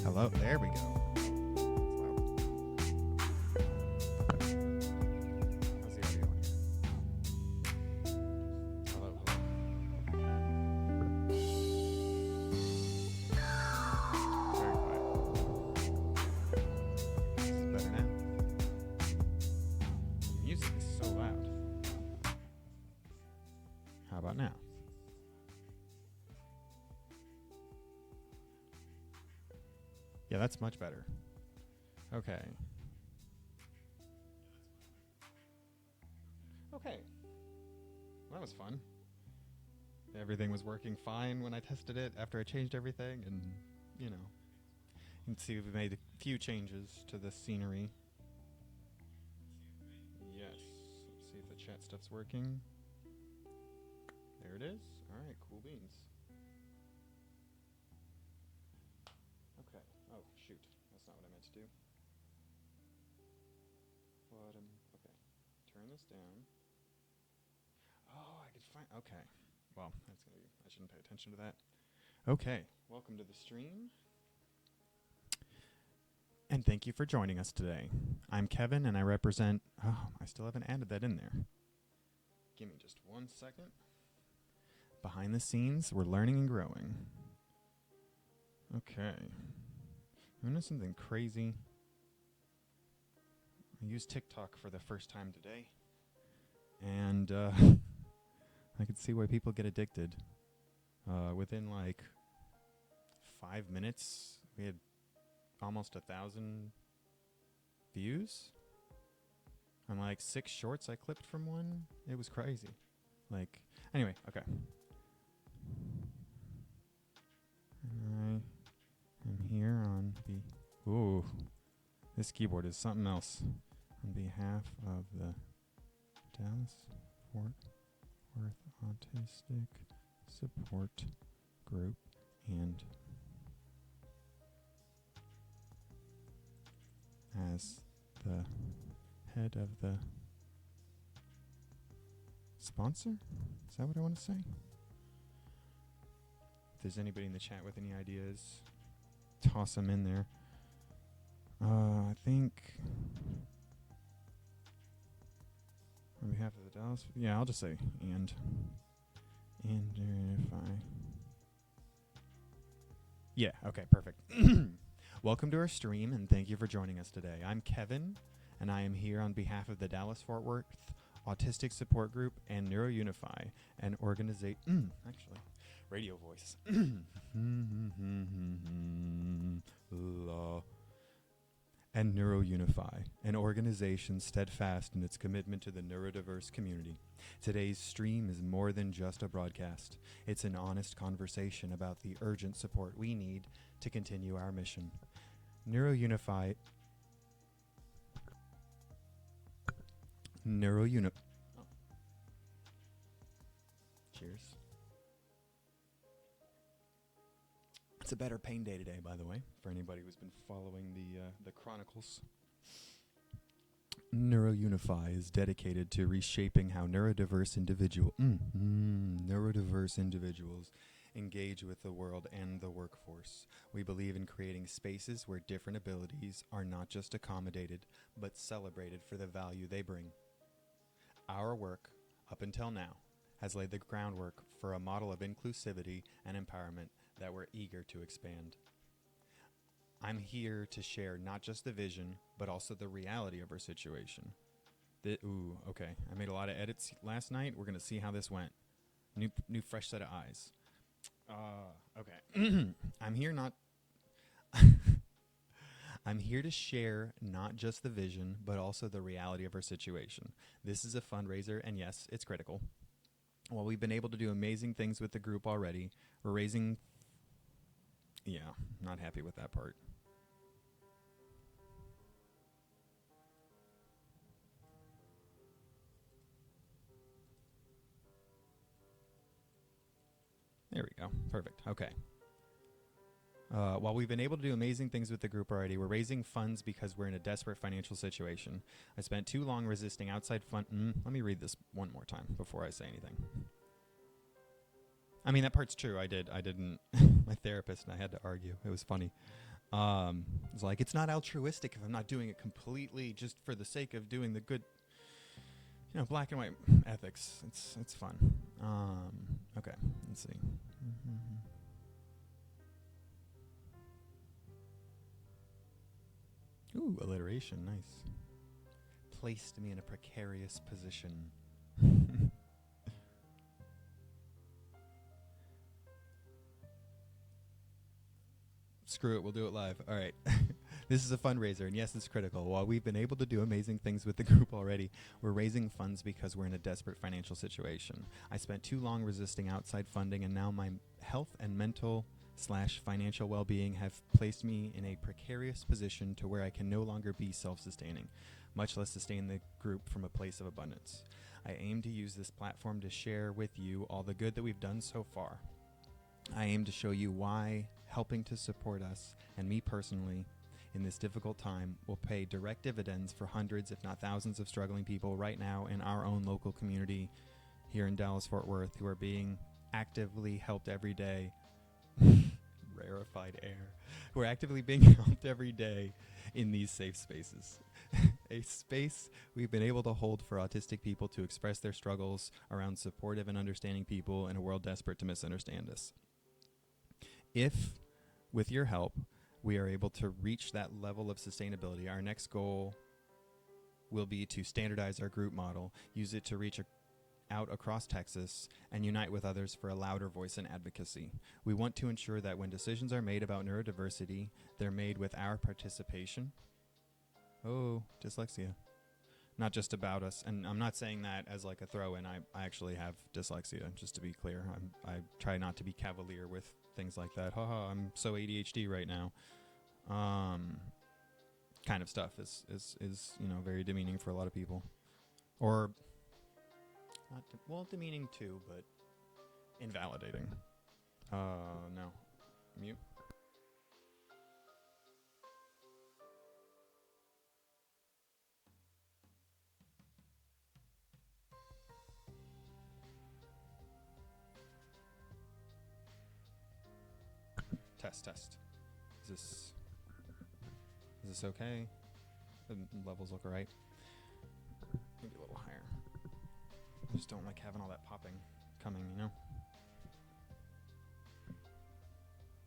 Hello, there we go. How's the audio on here? Hello, hello. Very quiet. This is better now. The music is so loud. How about now? Yeah, that's much better. Okay. Okay. Well, that was fun. Everything was working fine when I tested it after I changed everything, and, you know. You can see we've made a few changes to the scenery. Yes. Let's see if the chat stuff's working. There it is. All right, cool beans. Okay. Oh, shoot. That's not what I meant to do. Okay. Turn this down. Oh, I could find... Okay. Well, that's gonna be... I shouldn't pay attention to that. Okay. Welcome to the stream. And thank you for joining us today. I'm Kevin, and I represent... Oh, I still haven't added that in there. Give me just 1 second. Behind the scenes, we're learning and growing. Okay. You know something crazy? I used TikTok for the first time today. And I could see why people get addicted. Within like 5 minutes, we had almost 1,000 views. On like 6 shorts I clipped from one. It was crazy. Like, anyway, okay. I am here on the... Ooh, this keyboard is something else. On behalf of the Dallas-Fort Worth Autistic Support Group and as the head of the sponsor? Is that what I want to say? If there's anybody in the chat with any ideas, toss them in there. I think on behalf of the Dallas, yeah, I'll just say and Neurodiversity. Yeah, okay, perfect. Welcome to our stream, and thank you for joining us today. I'm Kevin, and I am here on behalf of the Dallas-Fort Worth Autistic Support Group and Neurounify, an organization. Actually, radio voice. And Neurounify, an organization steadfast in its commitment to the neurodiverse community. Today's stream is more than just a broadcast. It's an honest conversation about the urgent support we need to continue our mission. Neurounify. Cheers. It's a better pain day today, by the way, for anybody who's been following the chronicles. Neurounify is dedicated to reshaping how neurodiverse individuals engage with the world and the workforce. We believe in creating spaces where different abilities are not just accommodated, but celebrated for the value they bring. Our work, up until now, has laid the groundwork for a model of inclusivity and empowerment that we're eager to expand. I'm here to share not just the vision, but also the reality of our situation. Okay. I made a lot of edits last night. We're going to see how this went. New fresh set of eyes. Okay. I'm here to share not just the vision, but also the reality of our situation. This is a fundraiser, and yes, it's critical. While we've been able to do amazing things with the group already, we're raising... Yeah, not happy with that part. There we go. Perfect. Okay. While we've been able to do amazing things with the group already, we're raising funds because we're in a desperate financial situation. I spent too long resisting outside let me read this one more time before I say anything. I mean, that part's true. I didn't. My therapist and I had to argue. It was funny. It's like, it's not altruistic if I'm not doing it completely just for the sake of doing the good, black and white ethics. It's fun. Okay, let's see. Ooh, alliteration, nice. Placed me in a precarious position. Screw it, we'll do it live. All right. This is a fundraiser, and yes, it's critical. While we've been able to do amazing things with the group already, we're raising funds because we're in a desperate financial situation. I spent too long resisting outside funding, and now my health and mental/financial well-being have placed me in a precarious position to where I can no longer be self-sustaining, much less sustain the group from a place of abundance. I aim to use this platform to share with you all the good that we've done so far. I aim to show you why helping to support us, and me personally, in this difficult time will pay direct dividends for hundreds, if not thousands, of struggling people right now in our own local community here in Dallas-Fort Worth who are being actively helped every day. Rarefied air. Who are actively being helped every day in these safe spaces. A space we've been able to hold for autistic people to express their struggles around supportive and understanding people in a world desperate to misunderstand us. If, with your help, we are able to reach that level of sustainability, our next goal will be to standardize our group model, use it to reach out across Texas, and unite with others for a louder voice and advocacy. We want to ensure that when decisions are made about neurodiversity, they're made with our participation. Oh, dyslexia. Not just about us. And I'm not saying that as like a throw-in. I actually have dyslexia, just to be clear. I try not to be cavalier with things like that. Haha, I'm so ADHD right now. Kind of stuff is very demeaning for a lot of people. Or, demeaning too, but invalidating. No. Mute. Test. Is Is this okay? The levels look alright. Maybe a little higher. I just don't like having all that popping coming, you know?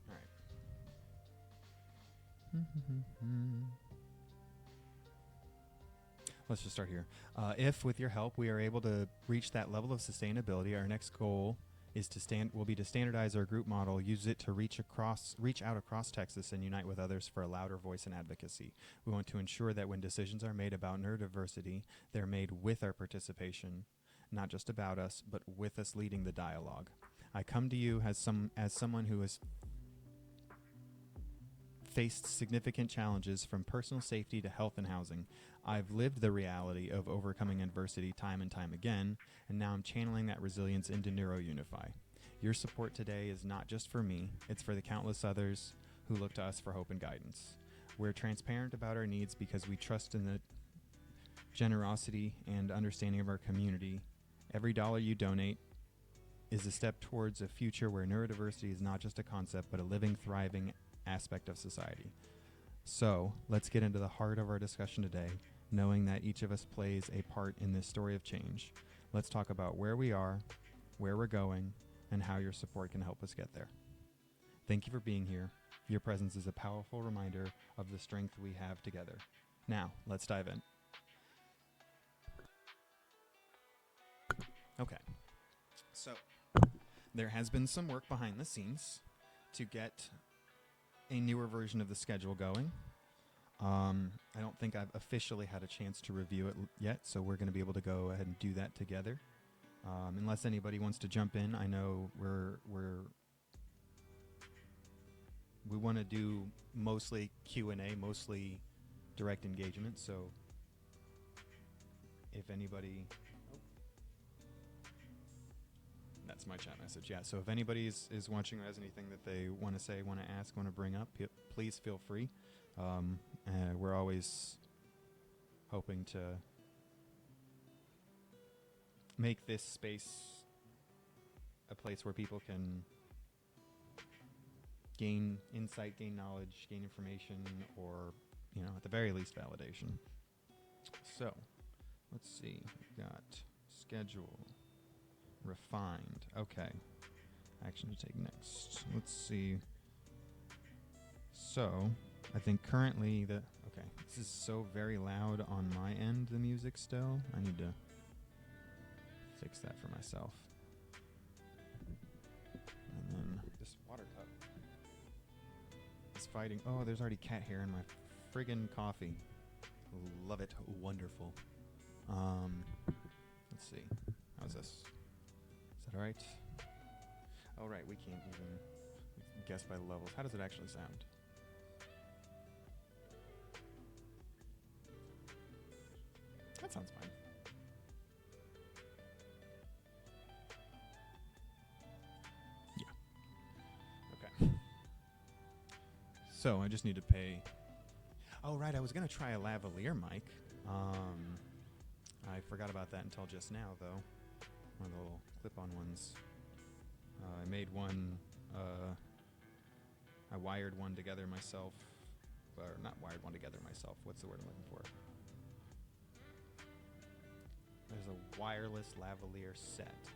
Alright. Let's just start here. If, with your help, we are able to reach that level of sustainability, our next goal is will be to standardize our group model, use it to reach out across Texas and unite with others for a louder voice and advocacy. We want to ensure that when decisions are made about neurodiversity, they're made with our participation, not just about us, but with us leading the dialogue. I come to you as someone who has faced significant challenges from personal safety to health and housing. I've lived the reality of overcoming adversity time and time again, and now I'm channeling that resilience into NeuroUnify. Your support today is not just for me, it's for the countless others who look to us for hope and guidance. We're transparent about our needs because we trust in the generosity and understanding of our community. Every dollar you donate is a step towards a future where neurodiversity is not just a concept, but a living, thriving aspect of society. So, let's get into the heart of our discussion today, knowing that each of us plays a part in this story of change. Let's talk about where we are, where we're going, and how your support can help us get there. Thank you for being here. Your presence is a powerful reminder of the strength we have together. Now, let's dive in. Okay, so there has been some work behind the scenes to get a newer version of the schedule going. I don't think I've officially had a chance to review it yet, so we're going to be able to go ahead and do that together. Unless anybody wants to jump in, I know we want to do mostly Q&A, mostly direct engagement, so if anybody... That's my chat message, yeah. So if anybody is watching or has anything that they want to say, want to ask, want to bring up, please feel free. We're always hoping to make this space a place where people can gain insight, gain knowledge, gain information, or, at the very least, validation. So, let's see. We've got schedule. Refined. Okay. Action to take next. Let's see. So, I think currently okay, this is so very loud on my end, the music still. I need to fix that for myself. And then this water cup is fighting. Oh, there's already cat hair in my friggin' coffee. Love it. Wonderful. Let's see. How's this? Is that all right? Oh, right, we can't even guess by the levels. How does it actually sound? That sounds fine. Yeah. Okay. So, I just need to pay... Oh, right, I was going to try a lavalier mic. I forgot about that until just now, though. One of the little clip-on ones. I made one, I wired one together myself, or not wired one together myself, what's the word I'm looking for? There's a wireless lavalier set.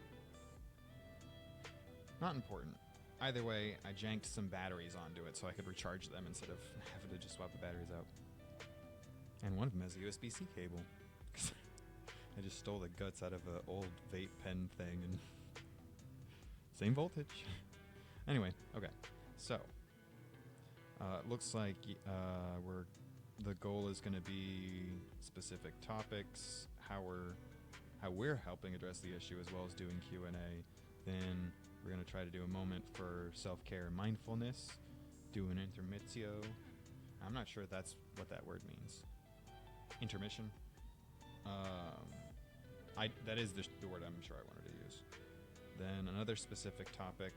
Not important. Either way, I janked some batteries onto it so I could recharge them instead of having to just swap the batteries out. And one of them has a USB-C cable. I just stole the guts out of an old vape pen thing and same voltage. Anyway, okay. So, it looks like the goal is going to be specific topics, how we're helping address the issue, as well as doing Q&A. Then we're going to try to do a moment for self-care and mindfulness, do an intermissio. I'm not sure that's what that word means. Intermission. That is the word I'm sure I wanted to use. Then another specific topic.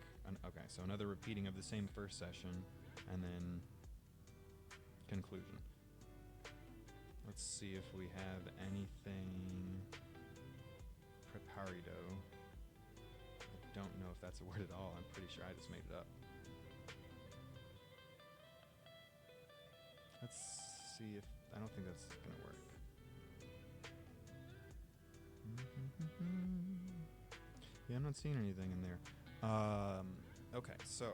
Okay, so another repeating of the same first session, and then conclusion. Let's see if we have anything preparido. I don't know if that's a word at all. I'm pretty sure I just made it up. Let's see if... I don't think that's going to work. Yeah, I'm not seeing anything in there. Okay, so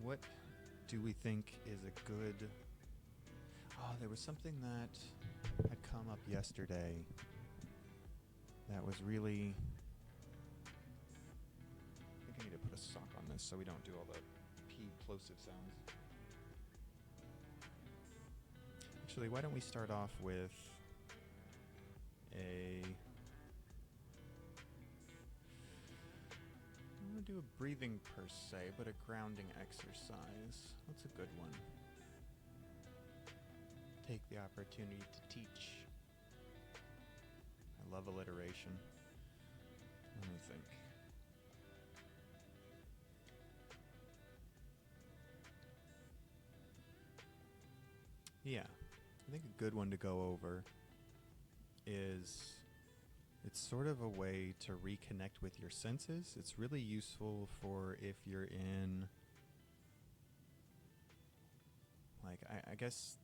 what do we think is a good... Oh, there was something that had come up yesterday that was really... I think I need to put a sock on this so we don't do all the P-plosive sounds. Actually, why don't we start off with a... I'm going to do a breathing per se, but a grounding exercise. What's a good one? Take the opportunity to teach. I love alliteration. Let me think. Yeah, I think a good one to go over is... It's sort of a way to reconnect with your senses. It's really useful for if you're in... Like, I guess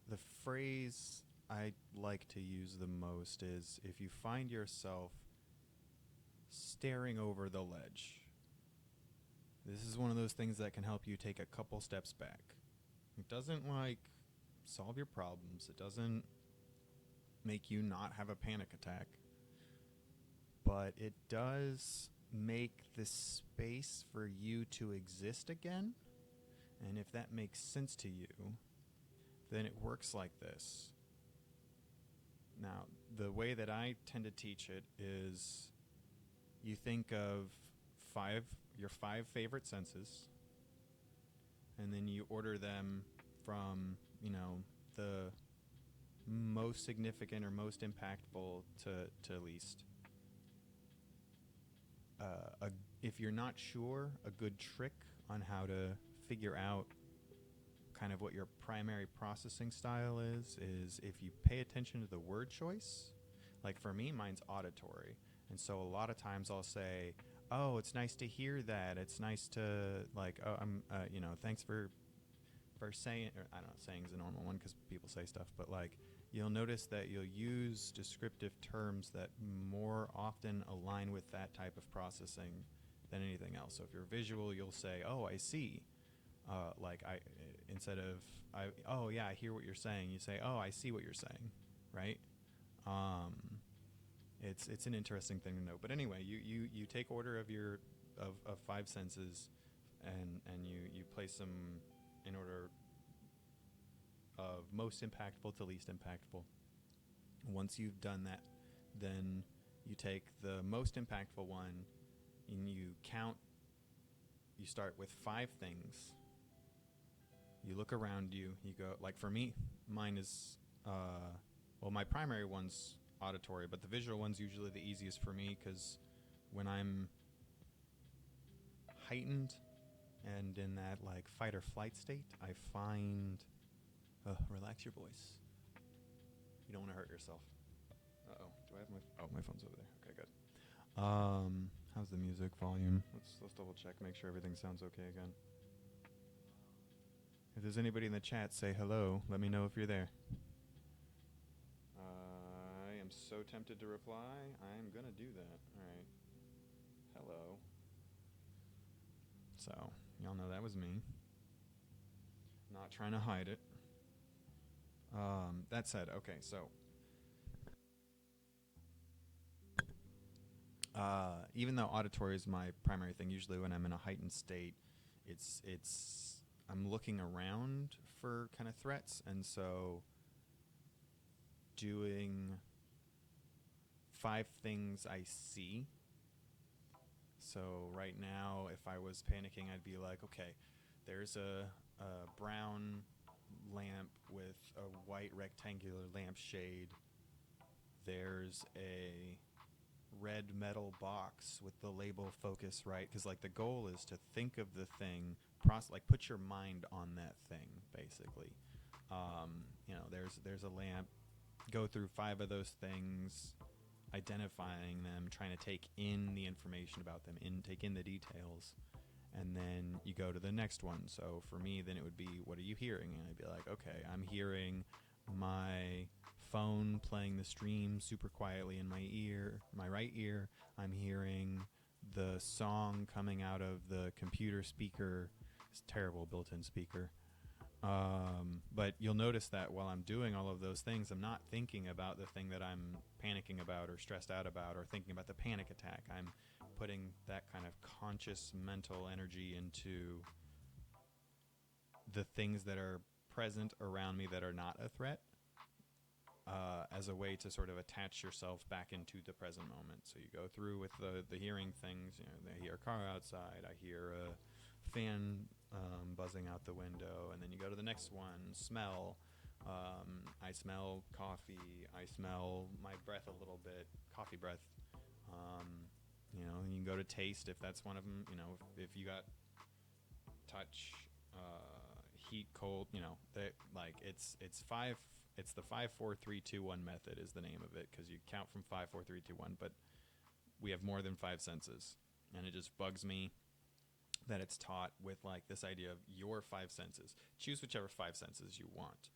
the phrase I like to use the most is if you find yourself staring over the ledge. This is one of those things that can help you take a couple steps back. It doesn't, like, solve your problems. It doesn't make you not have a panic attack. But it does make the space for you to exist again. And if that makes sense to you, then it works like this. Now, the way that I tend to teach it is you think of your five favorite senses, and then you order them from, the most significant or most impactful to least. If you're not sure, a good trick on how to figure out kind of what your primary processing style is if you pay attention to the word choice. Like for me, mine's auditory. And so a lot of times I'll say, oh, it's nice to hear that. It's nice to, like, oh, thanks for saying, or I don't know, saying is a normal one because people say stuff, but like, you'll notice that you'll use descriptive terms that more often align with that type of processing than anything else. So if you're visual, you'll say, oh, I see. Instead of, oh yeah, I hear what you're saying, you say, oh, I see what you're saying, right? It's an interesting thing to know. But anyway, you take order of your of five senses, and you place them in order of most impactful to least impactful. Once you've done that, then you take the most impactful one and you count. You start with 5 things. You look around you. You go, like for me, mine is, my primary one's auditory, but the visual one's usually the easiest for me because when I'm heightened and in that like fight or flight state, I find, relax your voice. You don't want to hurt yourself. Uh-oh, do I have my phone's over there. Okay, good. How's the music volume? Let's double check, make sure everything sounds okay again. If there's anybody in the chat, say hello. Let me know if you're there. I am so tempted to reply. I'm gonna do that. All right. Hello. So, y'all know that was me. Not trying to hide it. That said, okay, so even though auditory is my primary thing, usually when I'm in a heightened state, I'm looking around for kind of threats, and so doing 5 things I see. So right now, if I was panicking, I'd be like, okay, there's a brown lamp with a white rectangular lampshade. There's a red metal box with the label focus right, because like the goal is to think of the thing, put your mind on that thing, basically. There's a lamp. Go through 5 of those things, identifying them, trying to take in the information about them, take in the details, and then you go to the next one. So for me, then it would be, what are you hearing? And I'd be like, okay, I'm hearing my phone playing the stream super quietly in my ear, my right ear. I'm hearing the song coming out of the computer speaker. It's a terrible built-in speaker. But you'll notice that while I'm doing all of those things, I'm not thinking about the thing that I'm panicking about or stressed out about or thinking about the panic attack. I'm putting that kind of conscious mental energy into the things that are present around me that are not a threat, as a way to sort of attach yourself back into the present moment. So you go through with the hearing things. You know, I hear a car outside. I hear a fan buzzing out the window, and then you go to the next one. Smell. I smell coffee. I smell my breath a little bit, coffee breath. You know, and you can go to taste if that's one of them. You know, if you got touch, heat, cold. You know, it's five. It's the 5, 4, 3, 2, 1 method is the name of it, because you count from 5, 4, 3, 2, 1. But we have more than 5 senses, and it just bugs me that it's taught with like this idea of your 5 senses. Choose whichever 5 senses you want,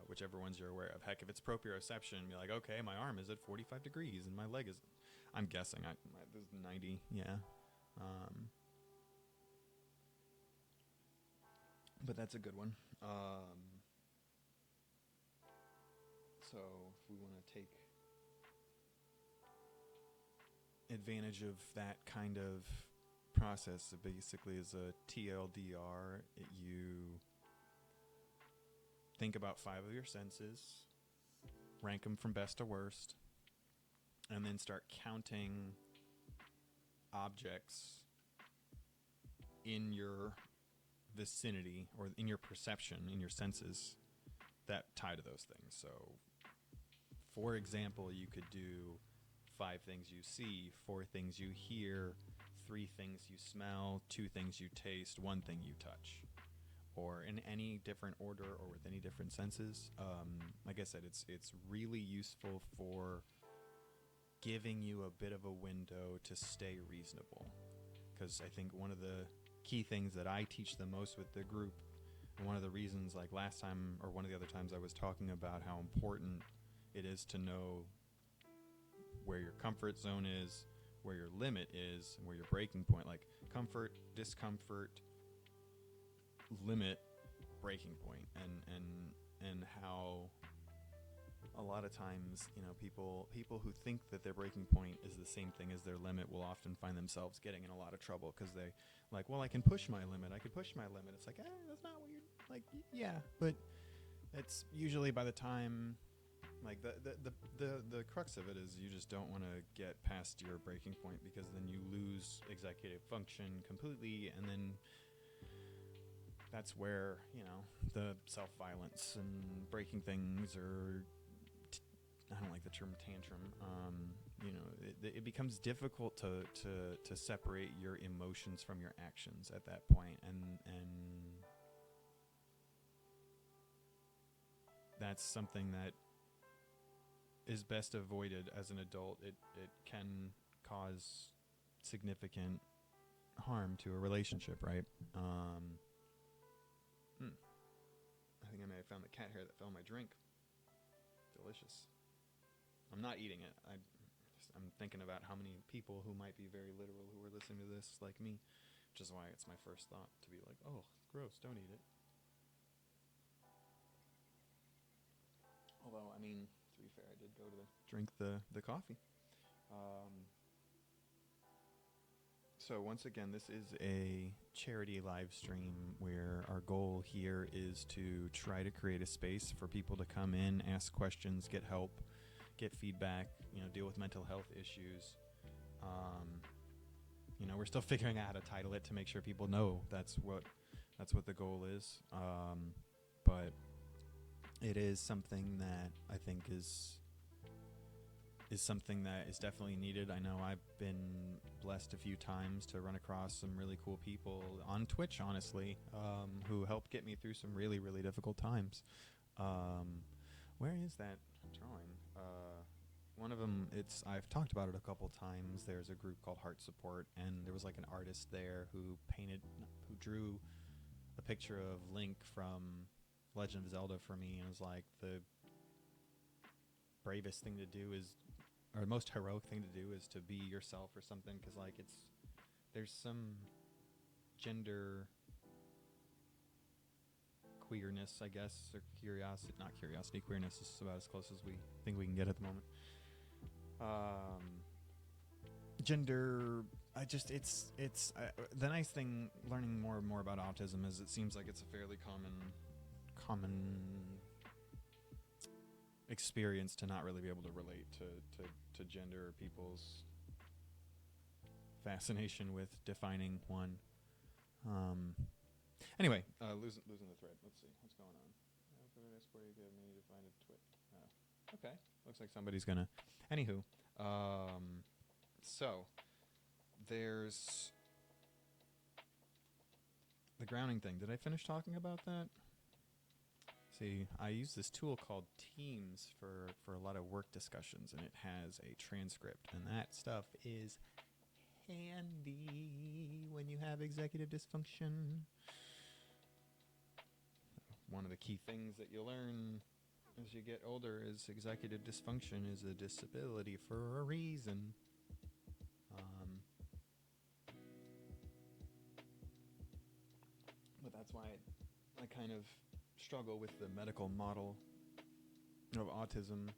whichever ones you're aware of. Heck, if it's proprioception, be like, okay, my arm is at 45 degrees and my leg is, I'm guessing, this is 90, yeah. But that's a good one. So if we want to take advantage of that kind of process, it basically is a TLDR. You think about 5 of your senses, rank them from best to worst, and then start counting objects in your vicinity or in your perception, in your senses, that tie to those things. So, for example, you could do 5 things you see, 4 things you hear, 3 things you smell, 2 things you taste, 1 thing you touch. Or in any different order or with any different senses. Like I said, it's really useful for giving you a bit of a window to stay reasonable. Because I think one of the key things that I teach the most with the group, and one of the reasons, like last time or one of the other times I was talking about how important it is to know where your comfort zone is, where your limit is, and where your breaking point, like comfort, discomfort, limit, breaking point, and how a lot of times, you know, people who think that their breaking point is the same thing as their limit will often find themselves getting in a lot of trouble, because they like, well, I can push my limit. It's like, that's not what you're like. Yeah, but it's usually by the time, like the crux of it is you just don't want to get past your breaking point, because then you lose executive function completely, and then that's where, you know, the self-violence and breaking things, or I don't like the term tantrum. You know, it becomes difficult to separate your emotions from your actions at that point, and that's something that is best avoided as an adult. It can cause significant harm to a relationship, right? I think I may have found the cat hair that fell in my drink. Delicious. I'm not eating it. I'm thinking about how many people who might be very literal who are listening to this like me, which is why it's my first thought to be like, oh, gross, don't eat it. Although, I mean, to be fair, I did go to drink the coffee. So once again, this is a charity live stream where our goal here is to try to create a space for people to come in, ask questions, get help, get feedback, you know, deal with mental health issues. You know, we're still figuring out how to title it to make sure people know that's what the goal is. But it is something that I think is something that is definitely needed. I know I've been blessed a few times to run across some really cool people on Twitch, honestly, who helped get me through some really, really difficult times. Where is that drawing? One of them, I've talked about it a couple times. There's a group called Heart Support, and there was like an artist there who drew a picture of Link from Legend of Zelda for me, and it was like the bravest thing to do is, or the most heroic thing to do is to be yourself or something, because like there's some gender queerness, I guess, or queerness is about as close as we think we can get at the moment. Gender, the nice thing learning more and more about autism is it seems like it's a fairly common experience to not really be able to relate to gender or people's fascination with defining one. Anyway, losing the thread. Let's see what's going on. Okay, looks like somebody's gonna. Anywho, so there's the grounding thing. Did I finish talking about that? See, I use this tool called Teams for a lot of work discussions, and it has a transcript, and that stuff is handy when you have executive dysfunction. One of the key things that you learn as you get older is executive dysfunction is a disability for a reason. But that's why I kind of struggle with the medical model of autism.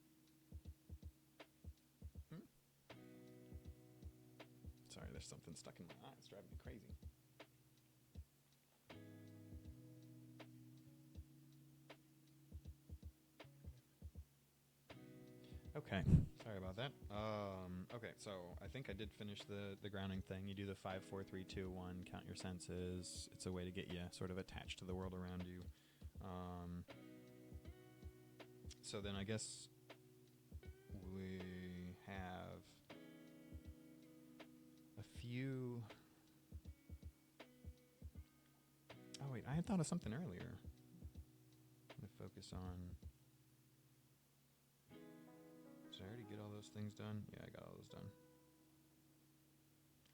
Sorry, there's something stuck in my eye. It's driving me crazy. Okay, sorry about that. Okay, so I think I did finish the grounding thing. You do the 5, 4, 3, 2, 1, count your senses. It's a way to get you sort of attached to the world around you. So then I guess we have a few... Oh wait, I had thought of something earlier. I'm going to focus on... Did I already get all those things done? Yeah, I got all those done.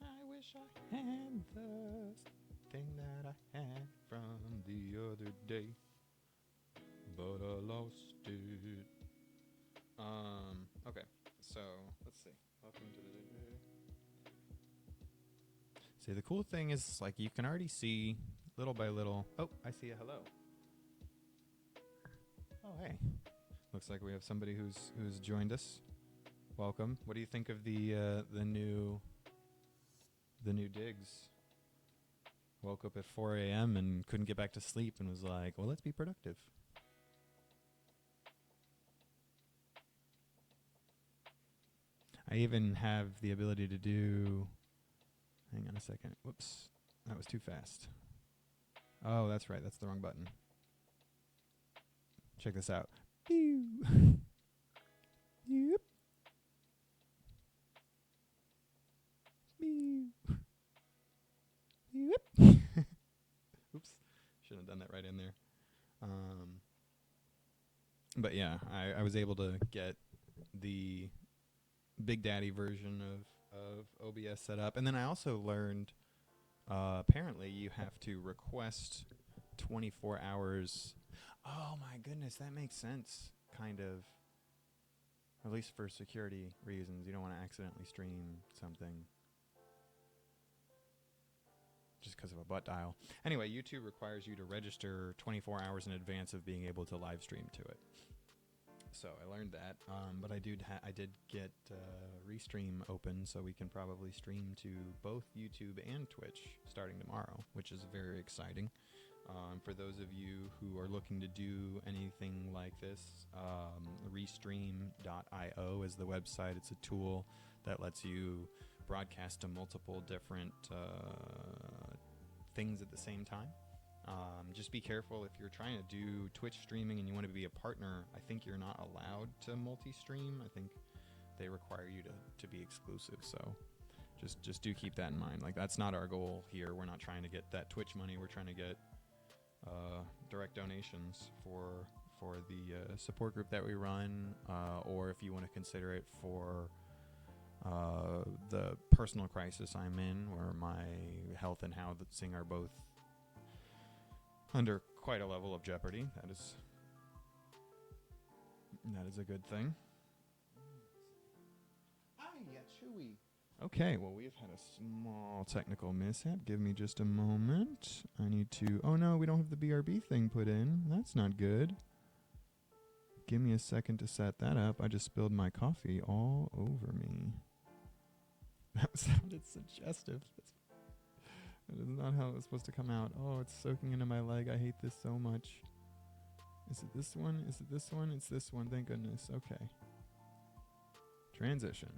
I wish I had the thing that I had from the other day, but I lost it. Okay, so let's see. Welcome to the day. See, the cool thing is, like, you can already see little by little. Oh, I see a hello. Oh, hey. Looks like we have somebody who's joined us. Welcome. What do you think of the new digs? Woke up at 4 a.m. and couldn't get back to sleep and was like, well, let's be productive. I even have the ability to do... Hang on a second. Whoops. That was too fast. Oh, that's right. That's the wrong button. Check this out. Pew. Yep. Pew. Yep. Oops. Shouldn't have done that right in there. But yeah, I was able to get the Big Daddy version of OBS set up. And then I also learned, apparently you have to request 24 hours. Oh my goodness, that makes sense, kind of. At least for security reasons. You don't want to accidentally stream something just because of a butt dial. Anyway, YouTube requires you to register 24 hours in advance of being able to live stream to it. So I learned that, but I did get Restream open, so we can probably stream to both YouTube and Twitch starting tomorrow, which is very exciting. For those of you who are looking to do anything like this, Restream.io is the website. It's a tool that lets you broadcast to multiple different things at the same time. Just be careful if you're trying to do Twitch streaming and you want to be a partner. I think you're not allowed to multi-stream. I think they require you to be exclusive. So just do keep that in mind. Like, that's not our goal here. We're not trying to get that Twitch money. We're trying to get direct donations for for the support group that we run, or if you want to consider it for the personal crisis I'm in, where my health and housing are both under quite a level of jeopardy. That is a good thing. Okay, well, we've had a small technical mishap. Give me just a moment. I need to... Oh, no, we don't have the BRB thing put in. That's not good. Give me a second to set that up. I just spilled my coffee all over me. That sounded suggestive. That is not how it was supposed to come out. Oh, it's soaking into my leg. I hate this so much. Is it this one? Is it this one? It's this one. Thank goodness. Okay. Transition.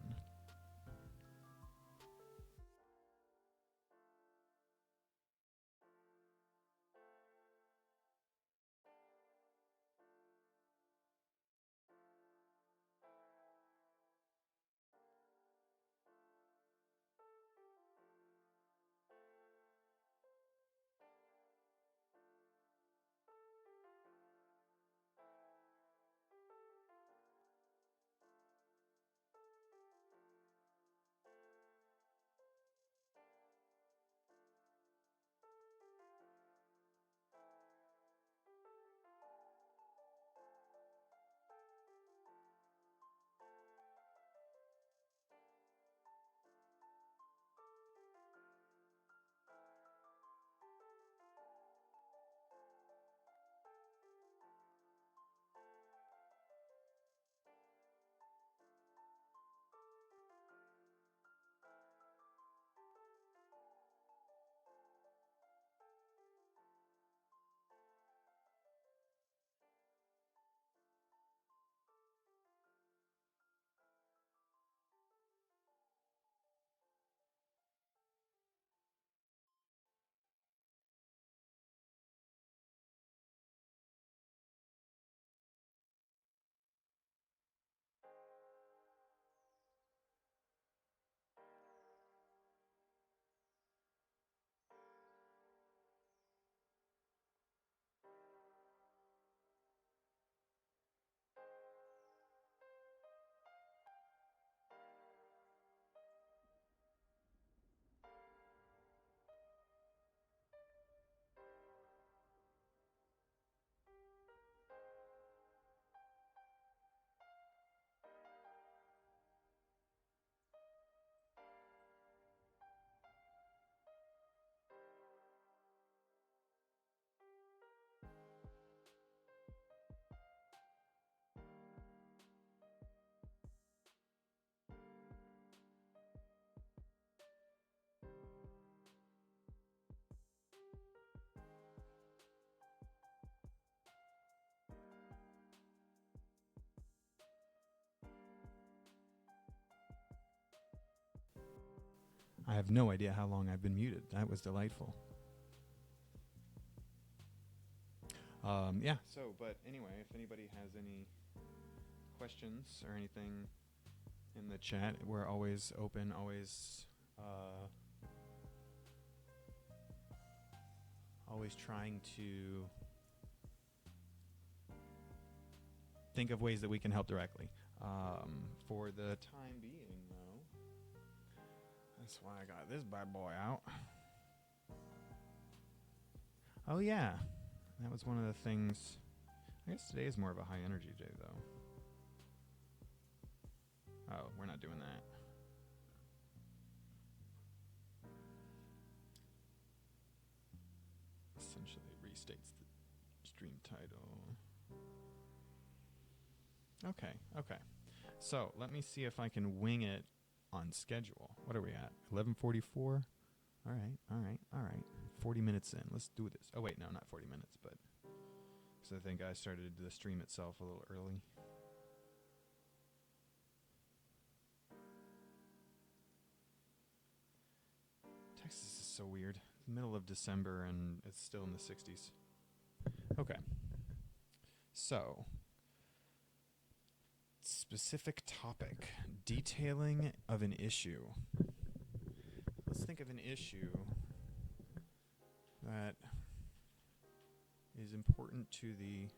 I have no idea how long I've been muted. That was delightful. But anyway, if anybody has any questions or anything in the chat, we're always open, always trying to think of ways that we can help directly. For the time being, though, that's why I got this bad boy out. Oh, yeah. That was one of the things. I guess today is more of a high energy day, though. Oh, we're not doing that. Essentially restates the stream title. Okay. So let me see if I can wing it on schedule. What are we at? 11:44? All right. 40 minutes in. Let's do this. Oh, wait, no, not 40 minutes, but... So I think I started the stream itself a little early. Texas is so weird. Middle of December and it's still in the 60s. Okay. So, specific topic. Detailing of an issue. Let's think of an issue that is important to the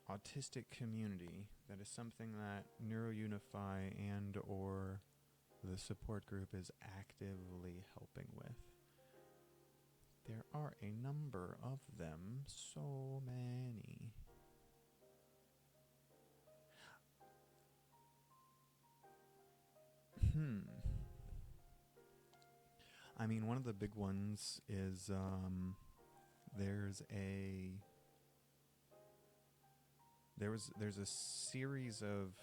autistic community, that is something that NeuroUnify and or the support group is actively helping with. There are a number of them, so many. I mean, one of the big ones is there's a series of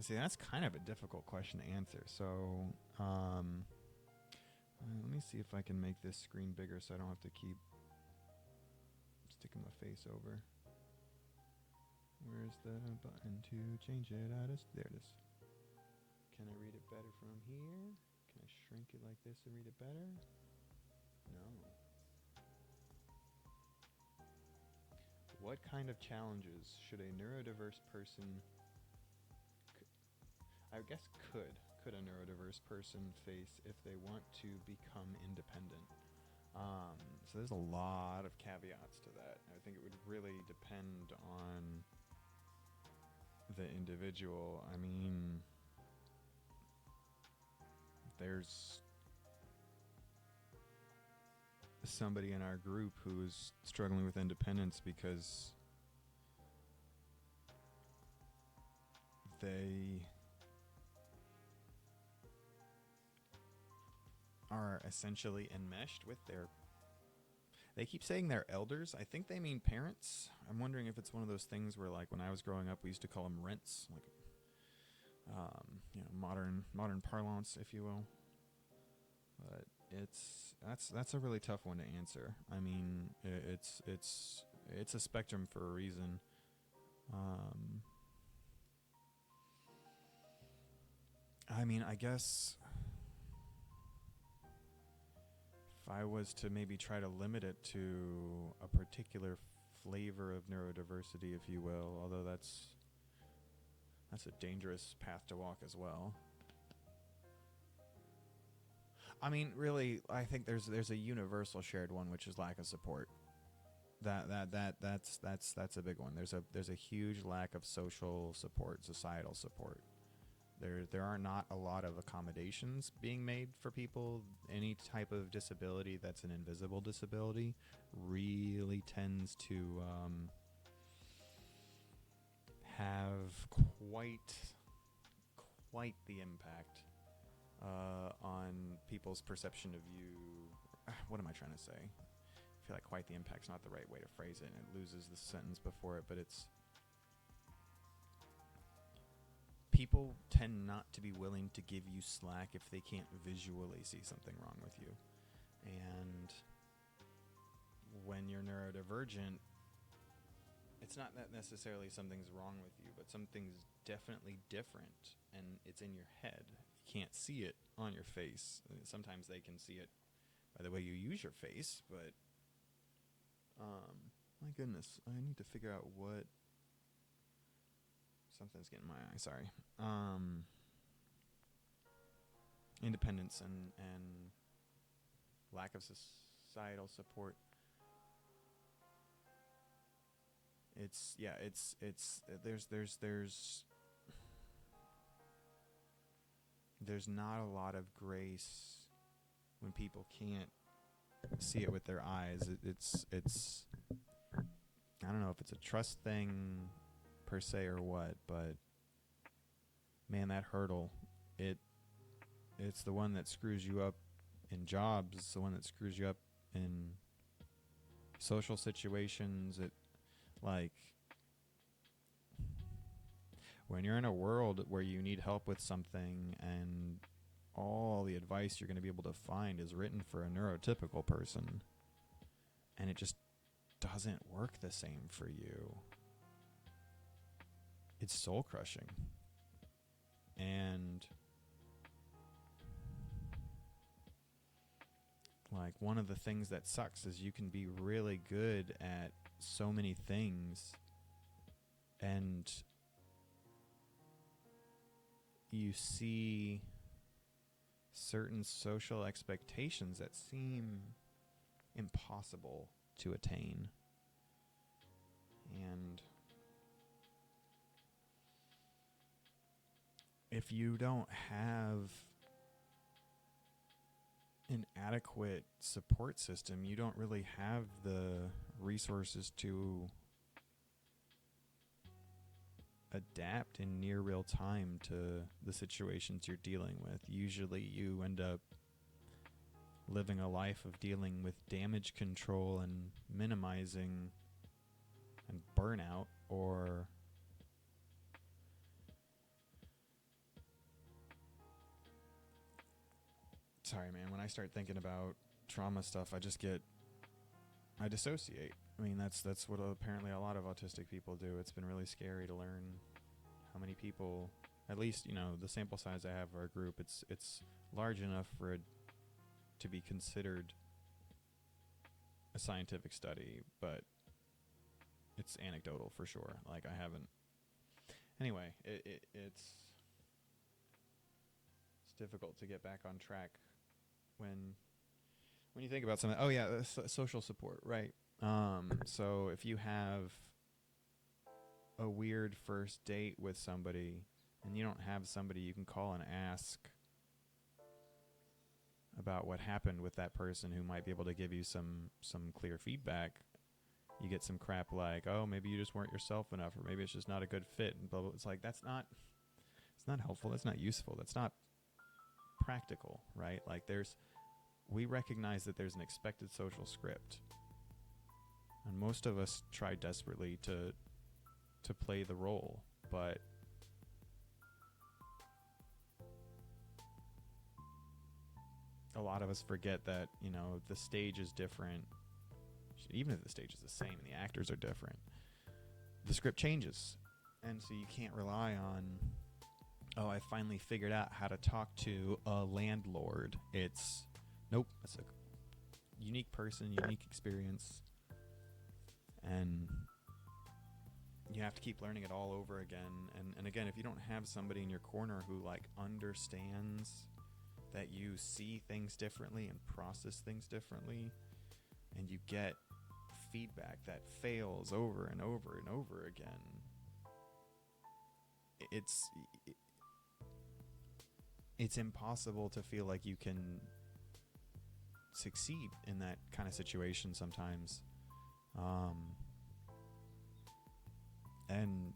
see, that's kind of a difficult question to answer. So, let me see if I can make this screen bigger so I don't have to keep sticking my face over. Where's the button to change it out of? There it is. Can I read it better from here? Can I shrink it like this and read it better? No. What kind of challenges should a neurodiverse person could a neurodiverse person face if they want to become independent? So there's a lot of caveats to that. I think it would really depend on the individual. I mean, there's somebody in our group who's struggling with independence because they are essentially enmeshed with they keep saying they're elders. I think they mean parents. I'm wondering if it's one of those things where, like, when I was growing up, we used to call them rents, like, modern parlance, if you will. But that's a really tough one to answer. I mean, it's a spectrum for a reason. I mean, I guess if I was to maybe try to limit it to a particular flavor of neurodiversity, if you will, although that's a dangerous path to walk as well. I mean, really, I think there's a universal shared one, which is lack of support. That's a big one. There's a huge lack of social support, societal support. There are not a lot of accommodations being made for people. Any type of disability that's an invisible disability really tends to have quite the impact on people's perception of you. What am I trying to say? I feel like quite the impact's not the right way to phrase it, and it loses the sentence before it, but it's people tend not to be willing to give you slack if they can't visually see something wrong with you. And when you're neurodivergent, it's not that necessarily something's wrong with you, but something's definitely different, and it's in your head. You can't see it on your face. Sometimes they can see it by the way you use your face, but my goodness, I need to figure out what... Something's getting in my eye, sorry. Independence and lack of societal support. There's not a lot of grace when people can't see it with their eyes. It's I don't know if it's a trust thing per se or what, but man, that hurdle, it's the one that screws you up in jobs. It's the one that screws you up in social situations. When you're in a world where you need help with something and all the advice you're going to be able to find is written for a neurotypical person, and it just doesn't work the same for you, it's soul crushing. And like, one of the things that sucks is you can be really good at so many things, and you see certain social expectations that seem impossible to attain. And if you don't have an adequate support system, you don't really have the resources to adapt in near real time to the situations you're dealing with. Usually you end up living a life of dealing with damage control and minimizing and burnout, or sorry man, when I start thinking about trauma stuff, I dissociate. I mean, that's what apparently a lot of autistic people do. It's been really scary to learn how many people, at least, the sample size I have of our group, it's large enough for it to be considered a scientific study, but it's anecdotal for sure. Like, I haven't. Anyway, it's difficult to get back on track when you think about something. Oh yeah, social support, right? So if you have a weird first date with somebody and you don't have somebody you can call and ask about what happened with that person who might be able to give you some clear feedback, you get some crap like, oh, maybe you just weren't yourself enough, or maybe it's just not a good fit, and blah, blah. It's like, it's not helpful, that's not useful, that's not practical, right? Like, we recognize that there's an expected social script, and most of us try desperately to play the role, but a lot of us forget that, the stage is different. Even if the stage is the same and the actors are different, the script changes. And so you can't rely on, oh, I finally figured out how to talk to a landlord. It's, nope, that's a unique person, unique experience. And you have to keep learning it all over again. And again, if you don't have somebody in your corner who understands that you see things differently and process things differently, and you get feedback that fails over and over and over again, it's impossible to feel like you can succeed in that kind of situation sometimes. And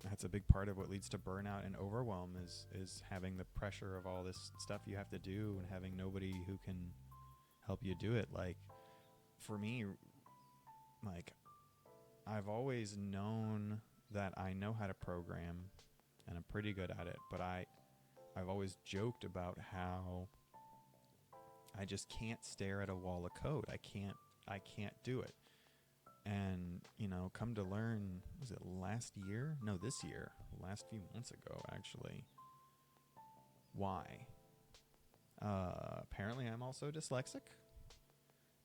that's a big part of what leads to burnout and overwhelm is having the pressure of all this stuff you have to do and having nobody who can help you do it. Like, for me, I've always known that I know how to program and I'm pretty good at it, but I've always joked about how I just can't stare at a wall of code. I can't do it. And, come to learn, was it last year? No, this year. Last few months ago, actually. Why? Apparently I'm also dyslexic.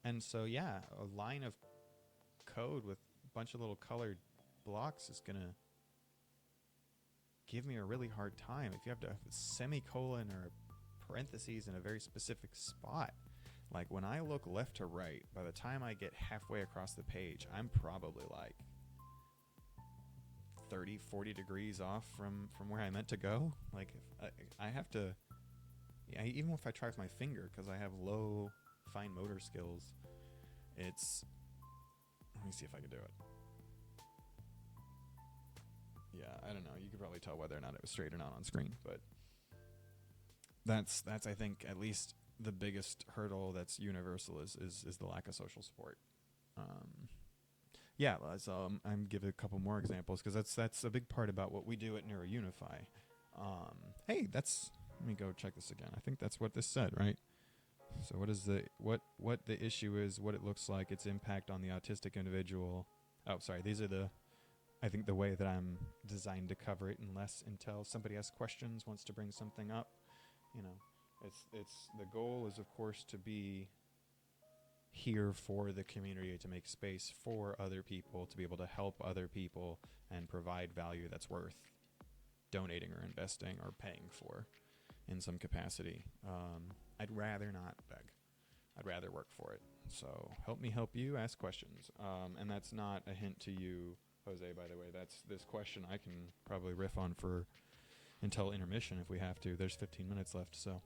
And so, yeah, a line of code with a bunch of little colored blocks is going to give me a really hard time. If you have to have a semicolon or parentheses in a very specific spot, like when I look left to right, by the time I get halfway across the page, I'm probably like 30, 40 degrees off from where I meant to go. Like, if I have to, even if I try with my finger, because I have low fine motor skills, let me see if I can do it. Yeah, I don't know. You could probably tell whether or not it was straight or not on screen, but that's I think, at least the biggest hurdle that's universal is the lack of social support. I'm give a couple more examples, because that's a big part about what we do at Neurounify. Let me go check this again. I think that's what this said, right? So what the issue is, what it looks like, its impact on the autistic individual. Oh, sorry. These are I think the way that I'm designed to cover it, unless until somebody has questions, wants to bring something up. It's the goal is, of course, to be here for the community, to make space for other people, to be able to help other people and provide value that's worth donating or investing or paying for. in some capacity. I'd rather not beg. I'd rather work for it. So help me help you, ask questions. And that's not a hint to you, Jose, by the way. That's this question I can probably riff on for until intermission if we have to. There's 15 minutes left. So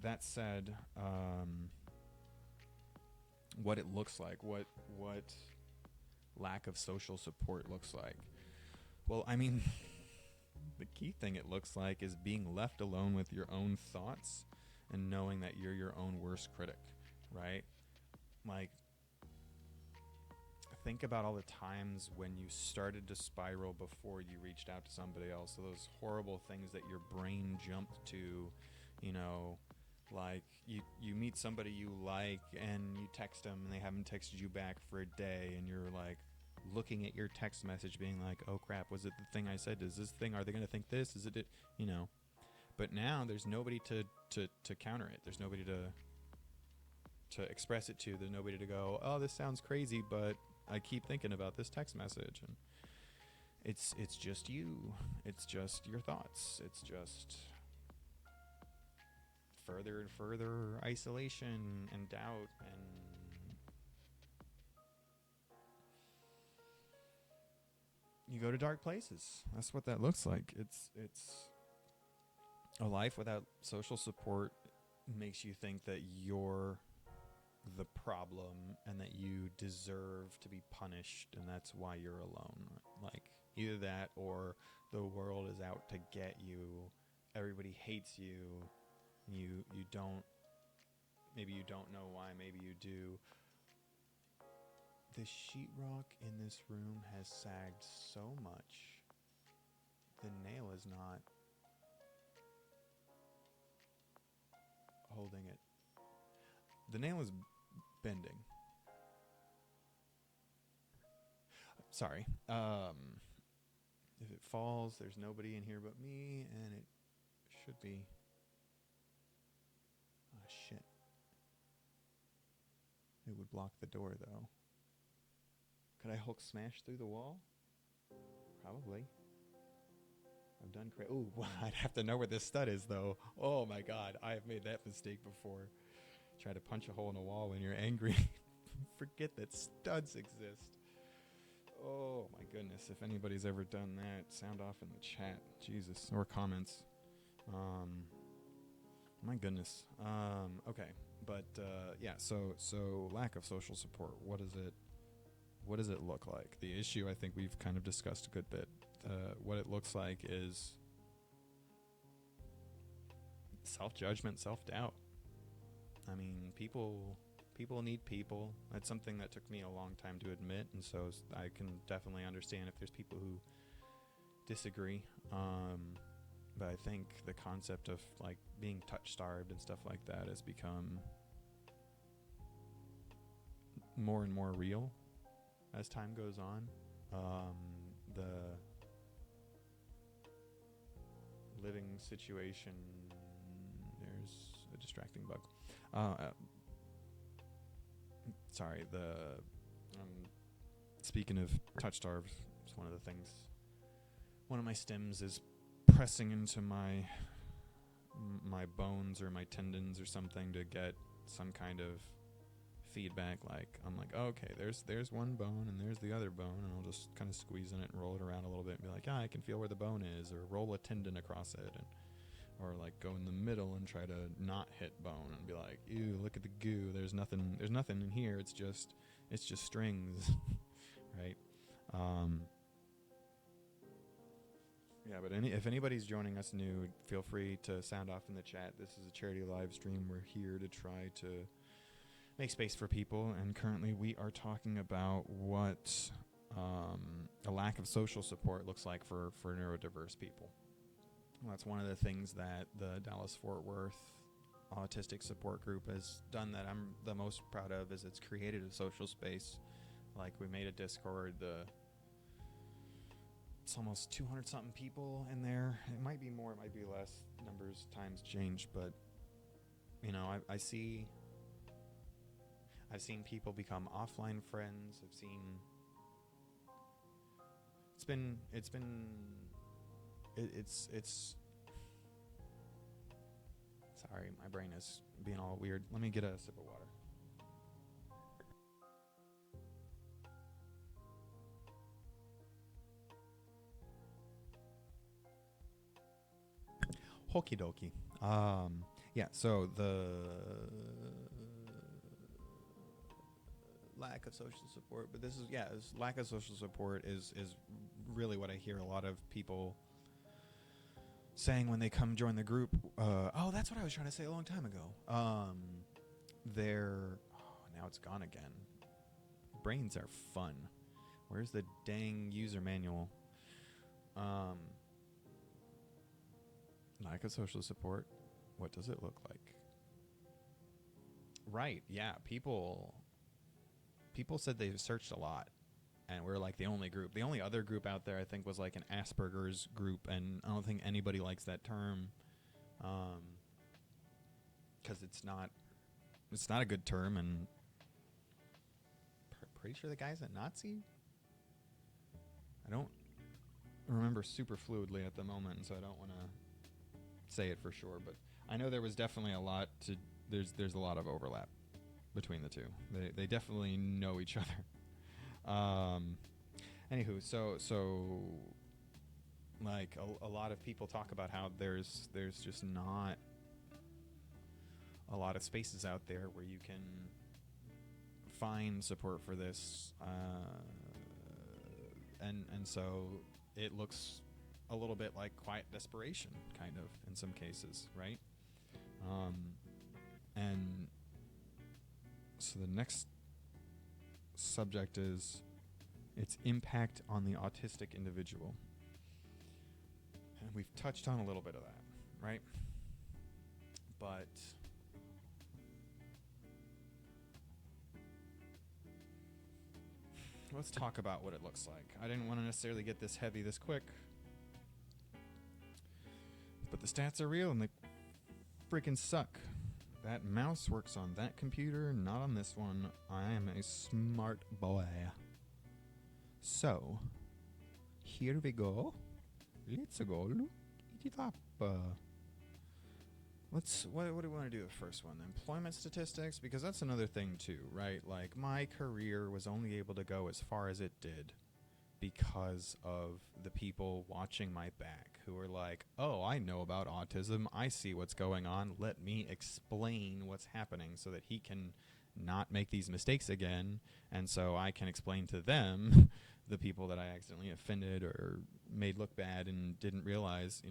that said, what it looks like, what lack of social support looks like. Well, I mean, the key thing it looks like is being left alone with your own thoughts and knowing that you're your own worst critic, right? Like, think about all the times when you started to spiral before you reached out to somebody else. So those horrible things that your brain jumped to, you know, like you meet somebody you like and you text them and they haven't texted you back for a day, and you're like looking at your text message being like, oh crap, was it the thing I said? Is this thing, are they going to think this? Is it, you know? But now there's nobody to counter it. There's nobody to express it to. There's nobody to go, oh, this sounds crazy, but I keep thinking about this text message. And it's just you. It's just your thoughts. It's just further and further isolation and doubt, and you go to dark places. That's what that looks like. It's a life without social support makes you think that you're the problem and that you deserve to be punished, and that's why you're alone. Like, either that or the world is out to get you. Everybody hates you. You don't, maybe you don't know why, maybe you do. The sheetrock in this room has sagged so much. The nail is not holding it. The nail is bending. Sorry. If it falls, there's nobody in here but me, and it should be. Oh, shit. It would block the door, though. Could I Hulk smash through the wall? Probably. I've done crazy. Ooh, I'd have to know where this stud is, though. Oh, my God. I have made that mistake before. Try to punch a hole in a wall when you're angry. Forget that studs exist. Oh, my goodness. If anybody's ever done that, sound off in the chat. Jesus. Or comments. My goodness. Okay. But, yeah, so lack of social support. What does it look like? The issue, I think we've kind of discussed a good bit. What it looks like is self-judgment, self-doubt. I mean, people need people. That's something that took me a long time to admit, and so I can definitely understand if there's people who disagree. But I think the concept of like being touch-starved and stuff like that has become more and more real as time goes on. The living situation, there's a distracting bug. Sorry, speaking of touch starved, it's one of the things, one of my stems is pressing into my bones or my tendons or something to get some kind of feedback. Like, I'm like, oh, okay, there's one bone and there's the other bone, and I'll just kind of squeeze in it and roll it around a little bit and be like, I can feel where the bone is, or roll a tendon across it, or like go in the middle and try to not hit bone and be like, ew, look at the goo, there's nothing in here, it's just strings. Right? Yeah, but if anybody's joining us new, feel free to sound off in the chat. This is a charity live stream. We're here to try to make space for people, and currently we are talking about what a lack of social support looks like for neurodiverse people. Well, that's one of the things that the Dallas-Fort Worth Autistic Support Group has done that I'm the most proud of, is it's created a social space. Like, we made a Discord, it's almost 200 something people in there. It might be more, it might be less, numbers times change, but you know, I've seen people become offline friends. Sorry, my brain is being all weird. Let me get a sip of water. Okie dokie. Yeah, so the lack of social support, but this lack of social support is really what I hear a lot of people saying when they come join the group. Oh, that's what I was trying to say a long time ago. Now it's gone again. Brains are fun. Where's the dang user manual? Lack of social support. What does it look like? Right, yeah. People said they've searched a lot, and we're like the only group. The only other group out there, I think, was like an Asperger's group, and I don't think anybody likes that term, because it's not a good term, and pretty sure the guy's a Nazi. I don't remember super fluidly at the moment, so I don't want to say it for sure, but I know there was definitely a lot to. There's a lot of overlap between the two. They definitely know each other. Anywho, so like a lot of people talk about how there's just not a lot of spaces out there where you can find support for this, and so it looks a little bit like quiet desperation, kind of, in some cases, right? And so the next subject is its impact on the autistic individual. And we've touched on a little bit of that, right? But let's talk about what it looks like. I didn't want to necessarily get this heavy this quick, but the stats are real and they freaking suck. That mouse works on that computer, not on this one. I am a smart boy. So, here we go. Let's go look it up. What do we want to do the first one? Employment statistics, because that's another thing too, right? Like, my career was only able to go as far as it did because of the people watching my back who were like, oh, I know about autism. I see what's going on. Let me explain what's happening so that he can not make these mistakes again. And so I can explain to them, the people that I accidentally offended or made look bad and didn't realize,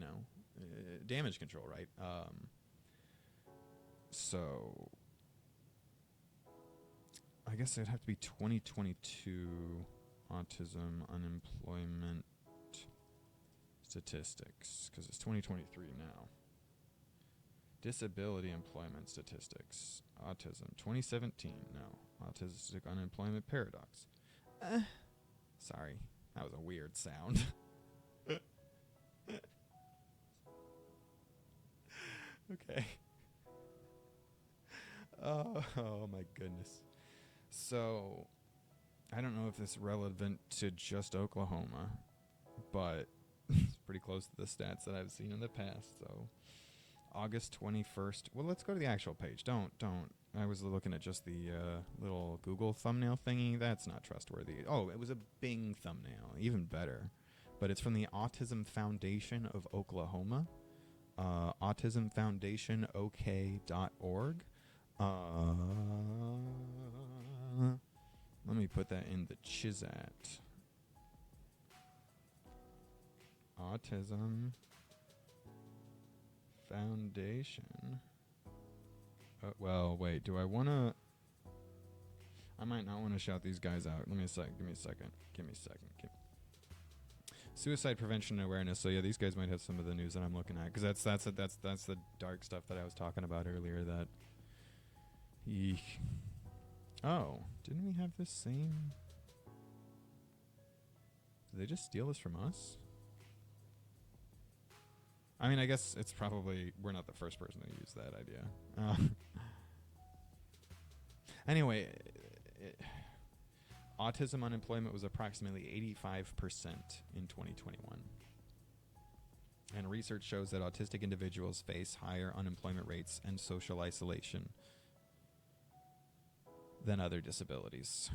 damage control, right? So I guess it'd have to be 2022 autism unemployment statistics, because it's 2023 now. Disability employment statistics, autism, 2017, no. Autistic unemployment paradox. Sorry, that was a weird sound. Okay. Oh my goodness. So, I don't know if this is relevant to just Oklahoma, but it's pretty close to the stats that I've seen in the past. So, August 21st. Well, let's go to the actual page. Don't. I was looking at just the little Google thumbnail thingy. That's not trustworthy. Oh, it was a Bing thumbnail. Even better. But it's from the Autism Foundation of Oklahoma. autismfoundationok.org. Let me put that in the Chizat. Autism Foundation. Well, wait. Do I want to? I might not want to shout these guys out. Give me a second. Suicide prevention and awareness. So yeah, these guys might have some of the news that I'm looking at, because that's the dark stuff that I was talking about earlier. That. Eek. Oh, didn't we have this same? Did they just steal this from us? I mean, I guess it's probably, we're not the first person to use that idea. Anyway, autism unemployment was approximately 85% in 2021. And research shows that autistic individuals face higher unemployment rates and social isolation than other disabilities.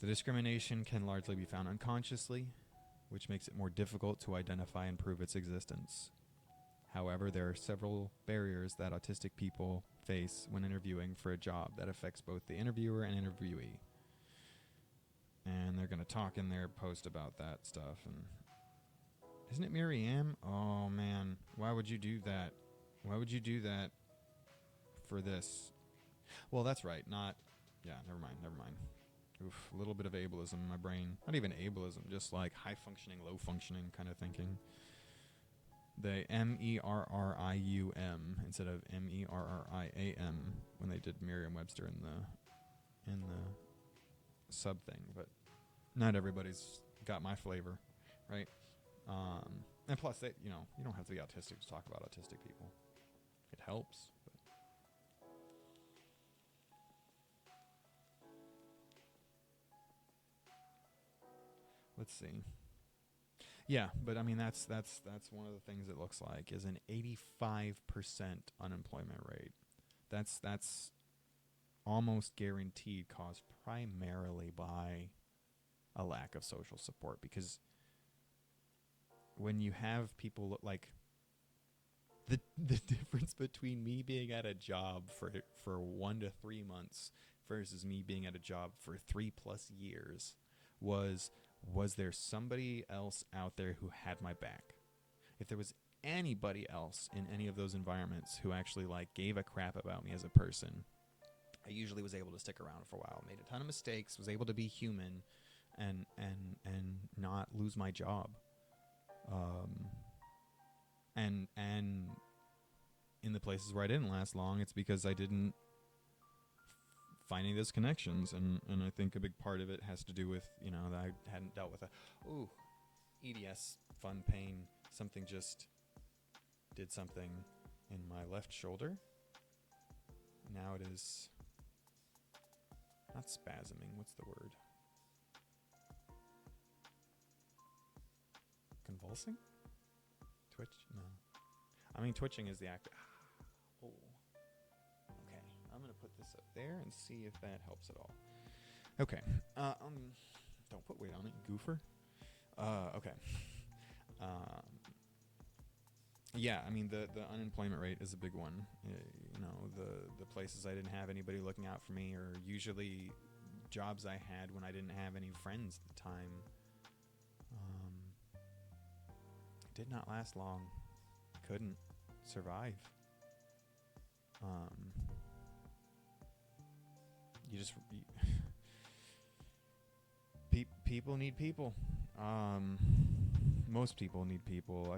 The discrimination can largely be found unconsciously, which makes it more difficult to identify and prove its existence. However, there are several barriers that autistic people face when interviewing for a job that affects both the interviewer and interviewee. And they're going to talk in their post about that stuff. And isn't it Miriam? Oh, man. Why would you do that? Why would you do that for this? Well, that's right. Not... Yeah, never mind. Oof, a little bit of ableism in my brain. Not even ableism, just like high functioning, low functioning kind of thinking. The MERRIUM instead of MERRIAM when they did Merriam-Webster in the sub thing, but not everybody's got my flavor, right? And plus, you don't have to be autistic to talk about autistic people. It helps. But let's see. Yeah, but I mean that's one of the things it looks like is an 85% unemployment rate. That's almost guaranteed caused primarily by a lack of social support, because when you have people like the difference between me being at a job for 1 to 3 months versus me being at a job for 3+ years was there somebody else out there who had my back? If there was anybody else in any of those environments who actually like gave a crap about me as a person, I usually was able to stick around for a while. Made a ton of mistakes, was able to be human and not lose my job. And in the places where I didn't last long, it's because I didn't finding those connections, and I think a big part of it has to do with, that I hadn't dealt with EDS, fun pain, something just did something in my left shoulder. Now it is not spasming, what's the word? Convulsing? Twitch? No. I mean, twitching is the act. Oh. Okay, I'm going to put this up there and see if that helps at all. Okay. Don't put weight on it, goofer. Okay. Yeah, I mean, the unemployment rate is a big one. The places I didn't have anybody looking out for me, or usually jobs I had when I didn't have any friends at the time, did not last long. Couldn't survive. People need people. Most people need people.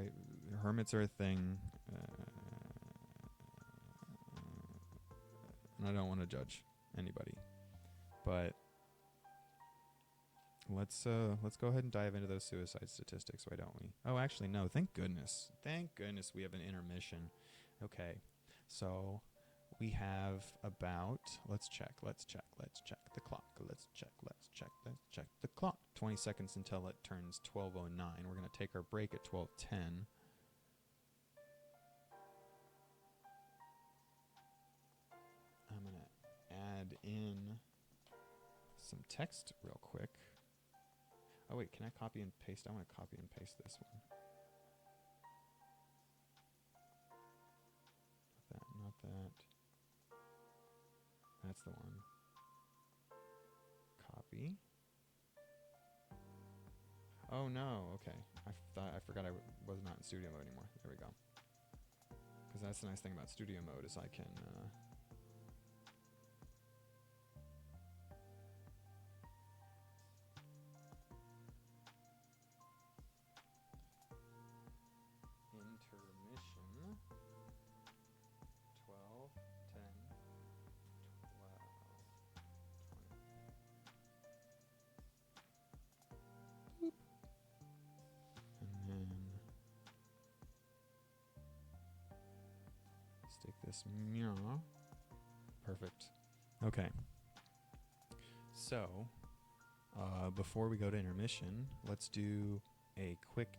Hermits are a thing, and I don't want to judge anybody, but let's go ahead and dive into those suicide statistics. Why don't we? Oh, actually, no. Thank goodness we have an intermission. Okay, so we have about, let's check the clock. Let's check the clock. 20 seconds until it turns 12:09. We're going to take our break at 12:10. I'm going to add in some text real quick. Oh wait, can I copy and paste? I want to copy and paste this one. Not that. That's the one. Copy. Oh no, okay. I forgot I was not in studio mode anymore. There we go. Because that's the nice thing about studio mode is I can... intermission. 12, 10, 12, 20. Boop. And then stick this mirror. Perfect. Okay. So, before we go to intermission, let's do a quick,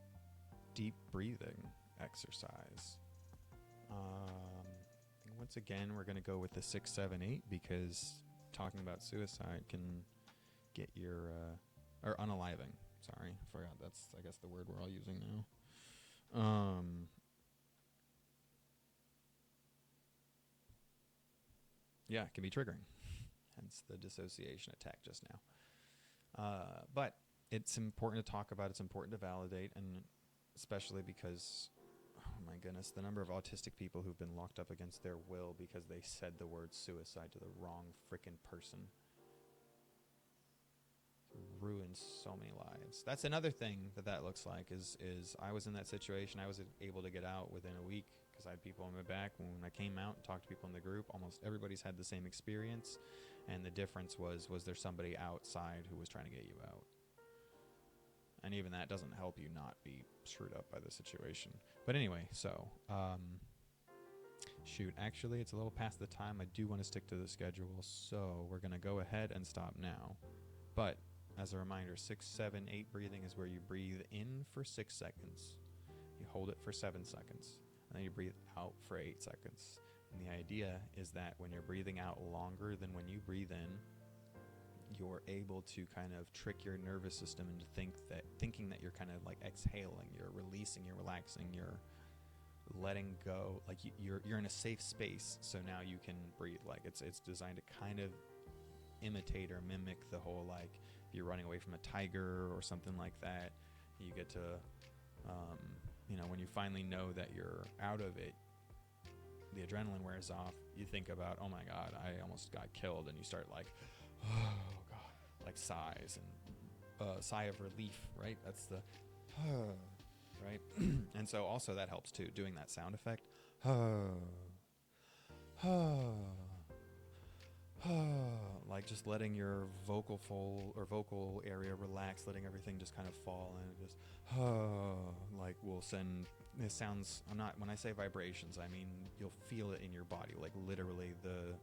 deep breathing exercise. Once again, we're going to go with the 6, 7, 8 because talking about suicide can get your, or unaliving. Sorry, I forgot. That's, I guess, the word we're all using now. Yeah, it can be triggering. Hence the dissociation attack just now. But it's important to talk about. It's important to validate, and especially because, oh my goodness, the number of autistic people who've been locked up against their will because they said the word suicide to the wrong frickin' person. Ruins so many lives. That's another thing that looks like is I was in that situation. I was able to get out within a week because I had people on my back. When I came out and talked to people in the group, almost everybody's had the same experience, and the difference was there somebody outside who was trying to get you out? And even that doesn't help you not be screwed up by the situation. But anyway, so shoot, actually it's a little past the time. I do want to stick to the schedule, so we're going to go ahead and stop now. But as a reminder, 6, 7, 8 breathing is where you breathe in for 6 seconds, you hold it for 7 seconds, and then you breathe out for 8 seconds. And the idea is that when you're breathing out longer than when you breathe in, you're able to kind of trick your nervous system into thinking that you're kind of like exhaling, you're releasing, you're relaxing, you're letting go, like you're in a safe space. So now you can breathe. Like it's designed to kind of imitate or mimic the whole, like if you're running away from a tiger or something like that, you get to when you finally know that you're out of it, the adrenaline wears off, you think about, oh my god, I almost got killed, and you start like, oh god, like sighs and sigh of relief, right? That's the right. And so also that helps too, doing that sound effect, like just letting your vocal area relax, letting everything just kind of fall, and just like will send, it sounds, when I say vibrations, I mean you'll feel it in your body, like literally the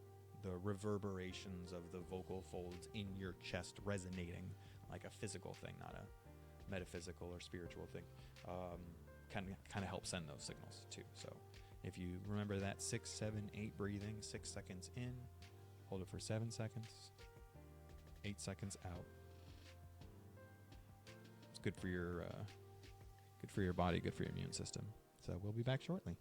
reverberations of the vocal folds in your chest resonating, like a physical thing, not a metaphysical or spiritual thing. Kind of help send those signals too. So if you remember that 6, 7, 8 breathing, 6 seconds in, hold it for 7 seconds, 8 seconds out. It's good for your body, good for your immune system. So we'll be back shortly.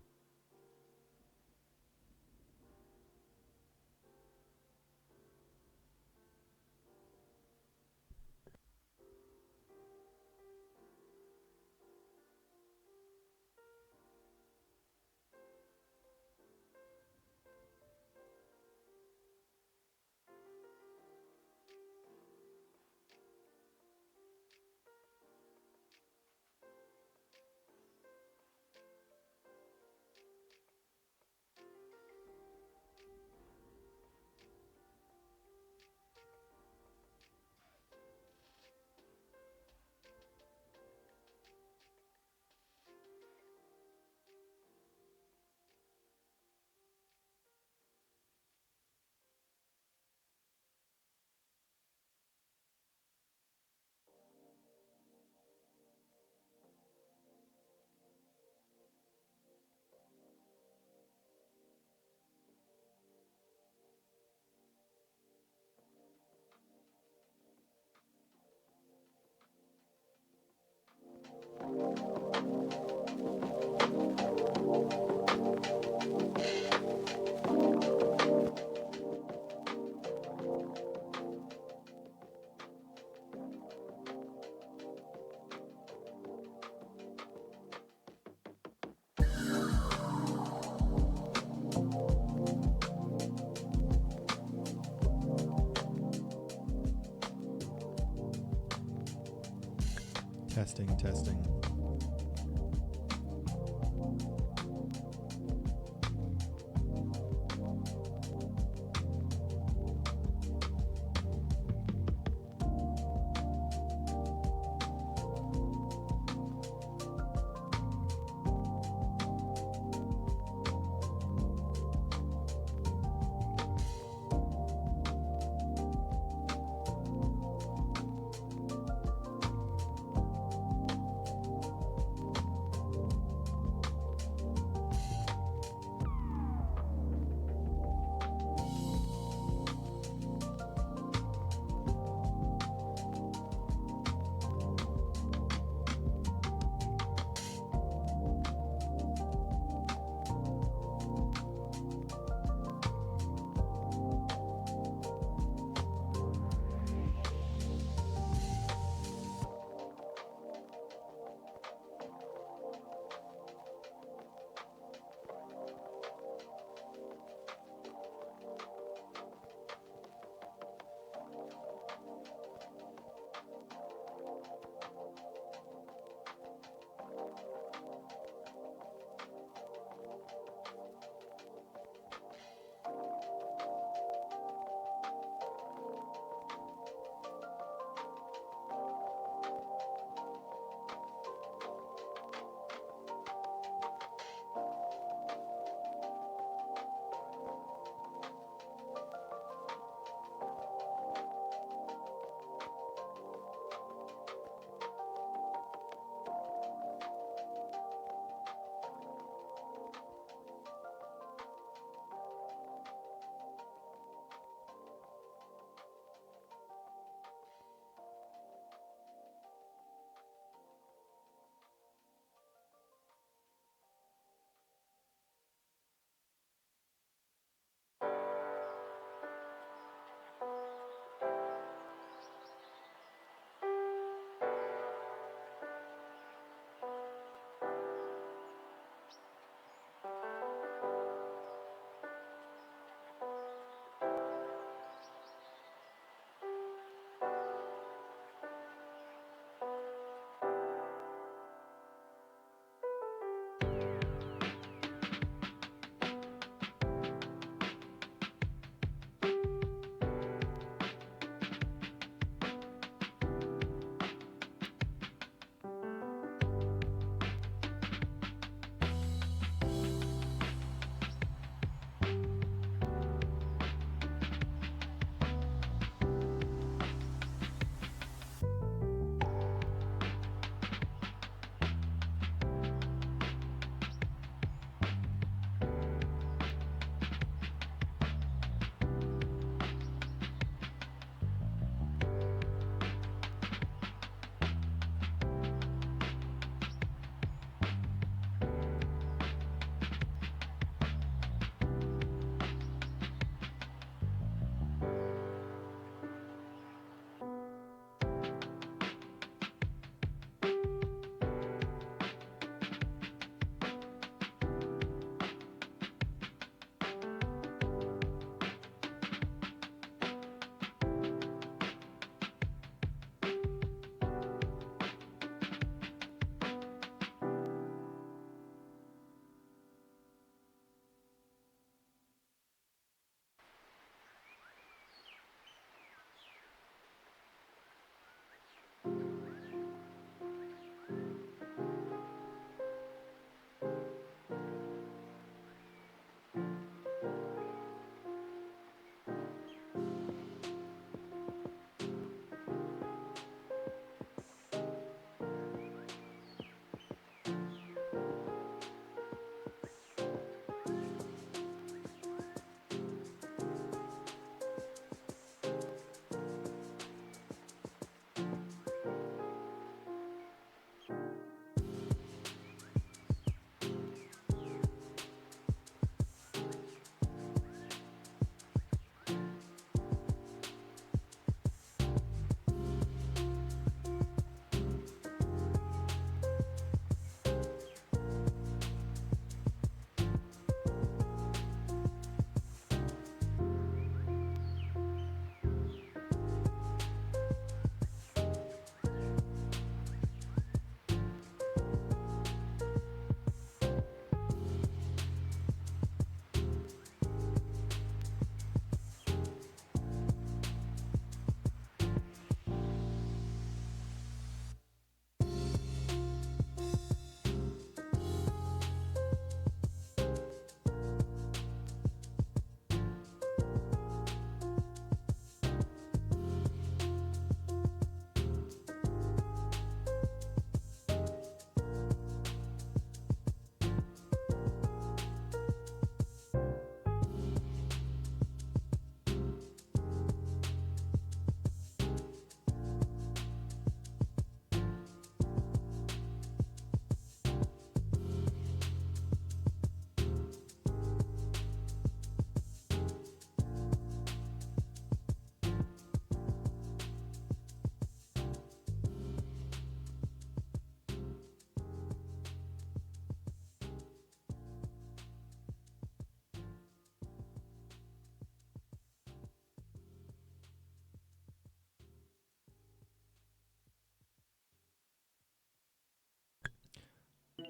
Testing.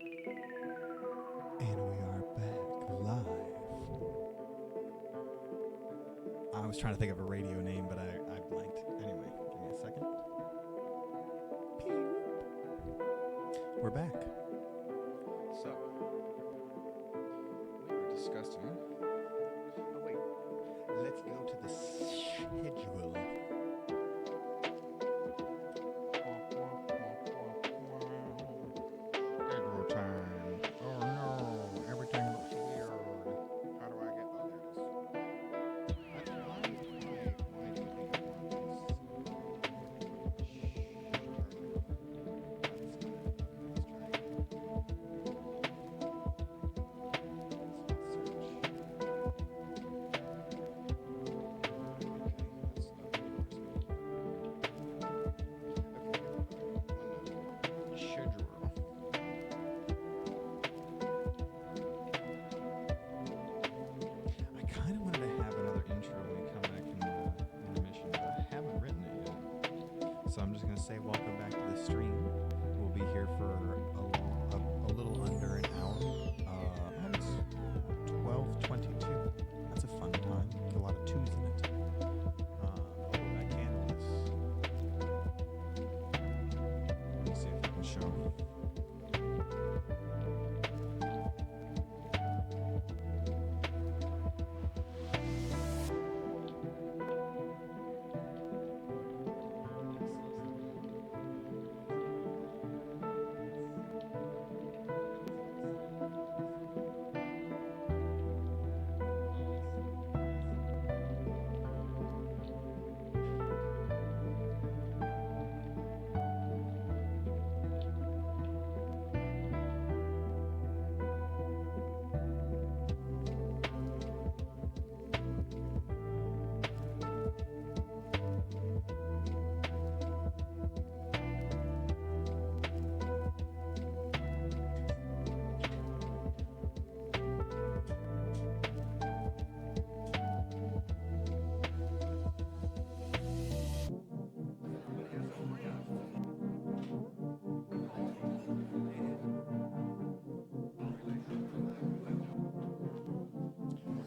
And we are back live. I was trying to think of a radio name, but I blanked. Anyway, give me a second. Pew. We're back. So, we were discussing... Oh, wait. Let's go to the schedule. Schedule time. Oh no, everything looks weird. How do I get all this? That's fine. Why do you think I want this? So I'm just going to say welcome back to the stream. We'll be here for a little under an hour. It's 12:22. That's a fun time. A lot of twos in it. That candle is... Let me see if I can show.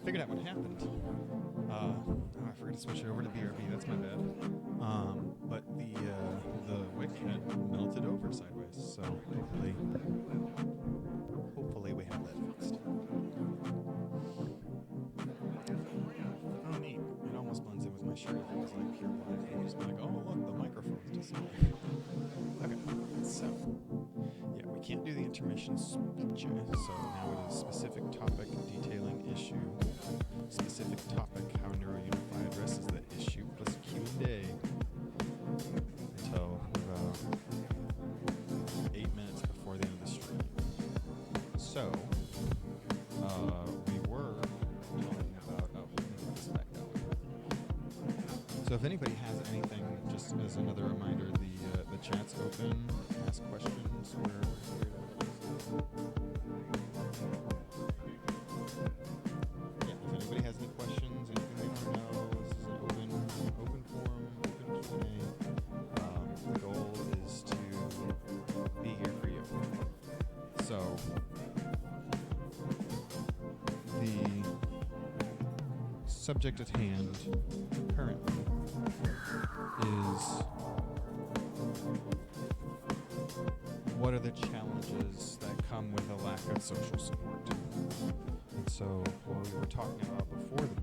Figured out what happened. I forgot to switch it over to BRB. That's my bad. But the wick had melted over sideways. So hopefully we have that fixed. Oh, neat. It almost blends in with my shirt if it was like pure black. It would just be like, oh look, the microphone's just okay. So yeah, we can't do the intermission speech. So now it is specific topic detailing issue. Specific topic, how NeuroUnify addresses that issue, plus Q&A until about 8 minutes before the end of the stream. So, we were talking about, let me put this back down. So if anybody has anything, just as another reminder, the chat's open, ask questions, where has any questions, anything they want to know, this is an open forum, open Q&A. The goal is to be here for you. So, the subject at hand currently is what are the challenges that come with a lack of social support? And so, what we were talking about before the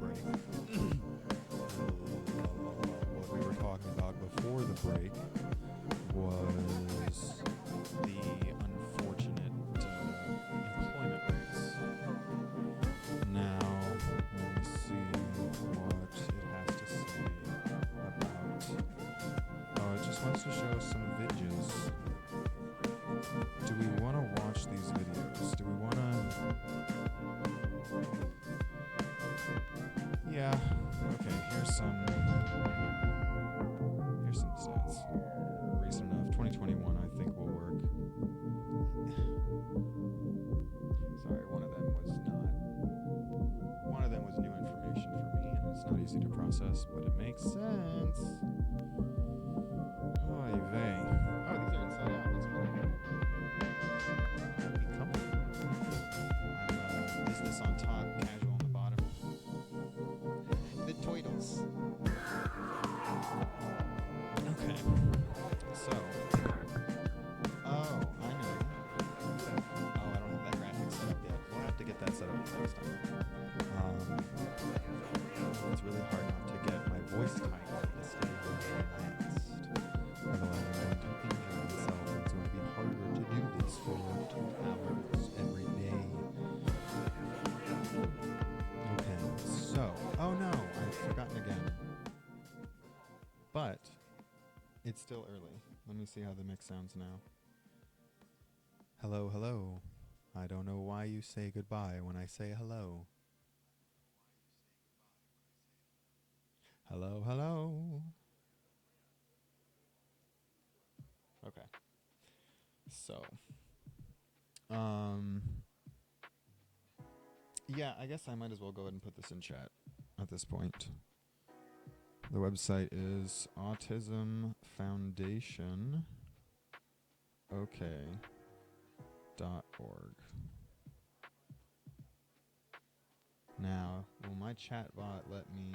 break, was the unfortunate employment rates. Now, let me see what it has to say about. It just wants to show some videos. Do we want to watch these videos? Do we want to? Yeah. Okay. Here's some stats. Recent enough. 2021, I think, will work. Sorry, one of them was new information for me, and it's not easy to process, but it makes sense. Oy vey. Oh, these are inside out. That's really good. Become next time. It's really hard not to get my voice tight to stay relaxed. Otherwise, I'm going to injure myself, and it's going to be harder to do this for 2 hours every day. Okay, so, oh no, I've forgotten again. But it's still early. Let me see how the mix sounds now. Hello, hello. I don't know why you say goodbye when I say hello. Hello, hello. Okay. So, yeah, I guess I might as well go ahead and put this in chat at this point. The website is Autism Foundation. .org. Now, will my chat bot let me...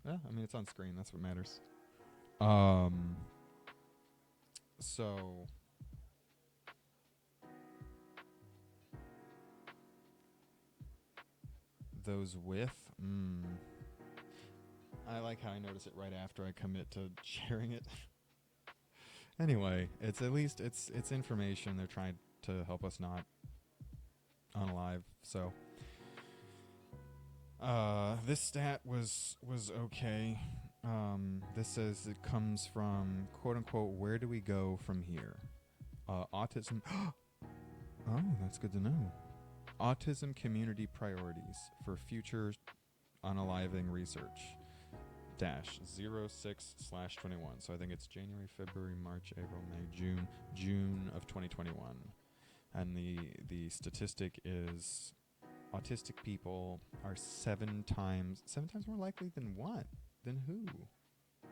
Yeah, I mean, it's on screen. That's what matters. So... Those with... I like how I notice it right after I commit to sharing it. Anyway, it's at least it's information. They're trying to help us not unalive. So this stat was okay. This says it comes from quote unquote where do we go from here? Autism. Oh, that's good to know. Autism community priorities for future unaliving research. -06/21. So I think it's January, February, March, April, May, June of 2021. And the statistic is autistic people are 7 times more likely than what? Than who?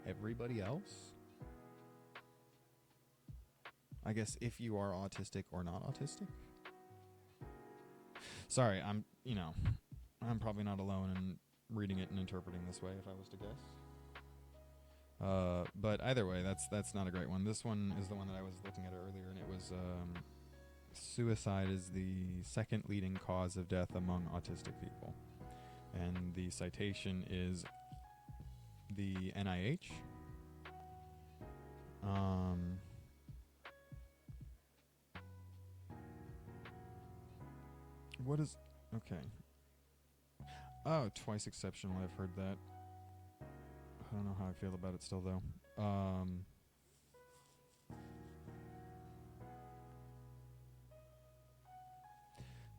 Everybody else? I guess if you are autistic or not autistic. Sorry, I'm probably not alone in reading it and interpreting this way if I was to guess. But either way, that's not a great one. This one is the one that I was looking at earlier, and it was suicide is the second leading cause of death among autistic people. And the citation is the NIH. What is... Okay. Oh, twice exceptional. I've heard that. I don't know how I feel about it still, though.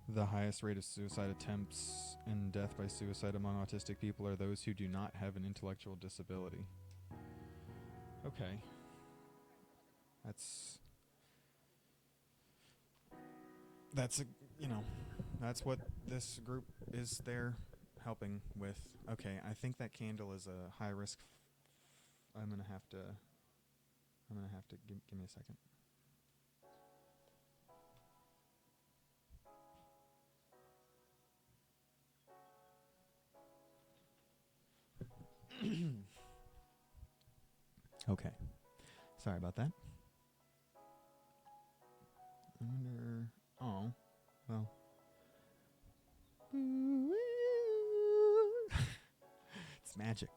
The highest rate of suicide attempts and death by suicide among autistic people are those who do not have an intellectual disability. Okay. That's what this group is there helping with. Okay, I think that candle is a high risk. I'm gonna have to give me a second. Okay, sorry about that. I wonder. Oh, well. It's magic.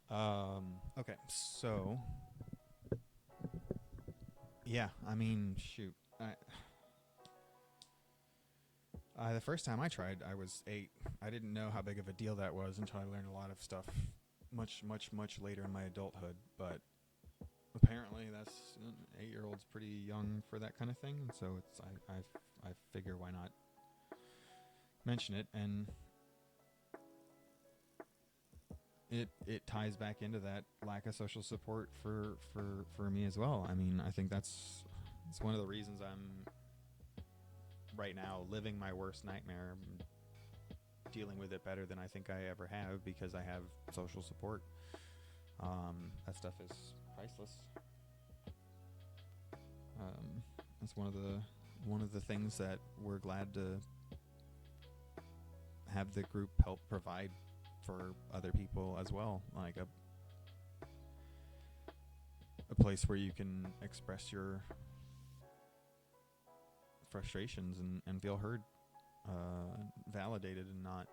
Okay, so yeah, I mean, shoot. The first time I tried, I was 8. I didn't know how big of a deal that was until I learned a lot of stuff much later in my adulthood. But apparently, that's 8-year-old's pretty young for that kind of thing, and so it's I figure why not mention it, and it ties back into that lack of social support for me as well. I mean, I think it's one of the reasons I'm right now living my worst nightmare, dealing with it better than I think I ever have, because I have social support. That stuff is priceless. That's one of the things that we're glad to have the group help provide for other people as well, like a place where you can express your frustrations and feel heard, validated, and not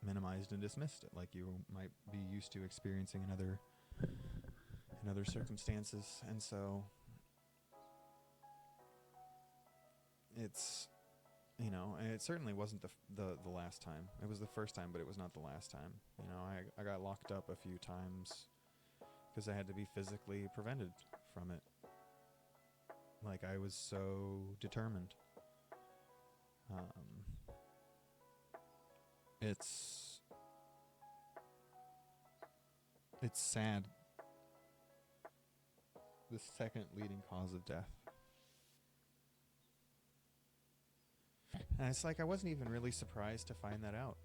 minimized and dismissed, like you might be used to experiencing in other circumstances. And so it's, and it certainly wasn't the last time. It was the first time, but it was not the last time. I got locked up a few times because I had to be physically prevented from it. Like, I was so determined. It's sad. The second leading cause of death. And it's like I wasn't even really surprised to find that out.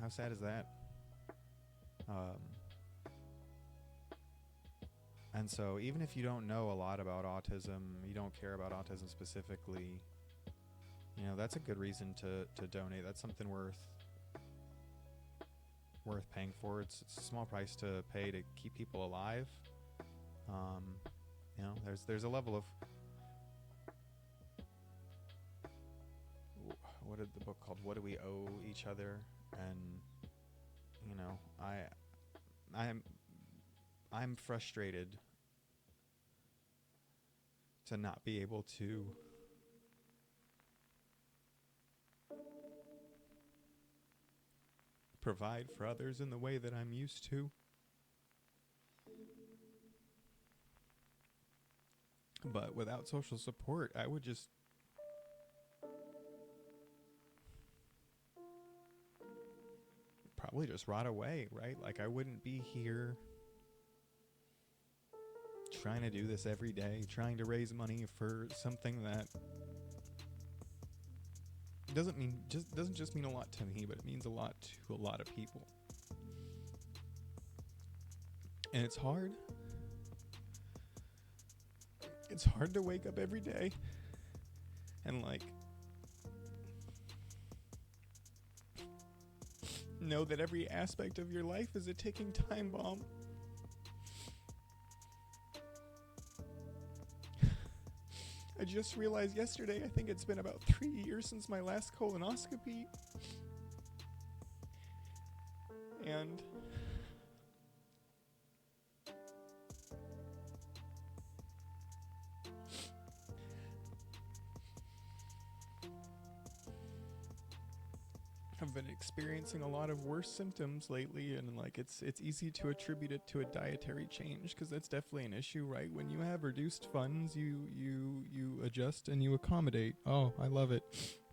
How sad is that? And so even if you don't know a lot about autism, you don't care about autism specifically, that's a good reason to donate. That's something worth paying for. It's a small price to pay to keep people alive. There's a level of, what is the book called? What do we owe each other? And I'm frustrated to not be able to provide for others in the way that I'm used to. But without social support, I would just probably just rot away, right? Like, I wouldn't be here trying to do this every day, trying to raise money for something that doesn't just mean a lot to me, but it means a lot to a lot of people. And it's hard. It's hard to wake up every day and know that every aspect of your life is a ticking time bomb. I just realized yesterday, I think it's been about 3 years since my last colonoscopy. And I've been experiencing a lot of worse symptoms lately, and it's easy to attribute it to a dietary change, because that's definitely an issue, right? When you have reduced funds, you adjust and you accommodate. Oh, I love it.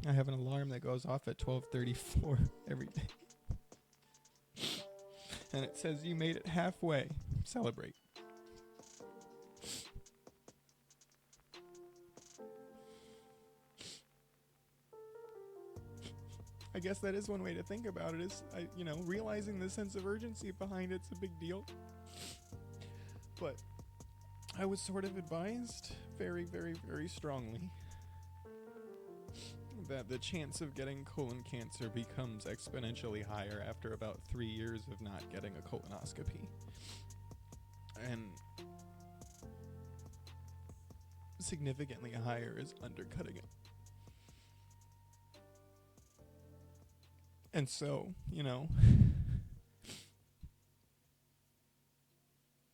I have an alarm that goes off at 12:34 every day. And it says you made it halfway. Celebrate. I guess that is one way to think about it, is, realizing the sense of urgency behind it's a big deal. But I was sort of advised very, very, very strongly that the chance of getting colon cancer becomes exponentially higher after about 3 years of not getting a colonoscopy. And significantly higher is undercutting it. And so,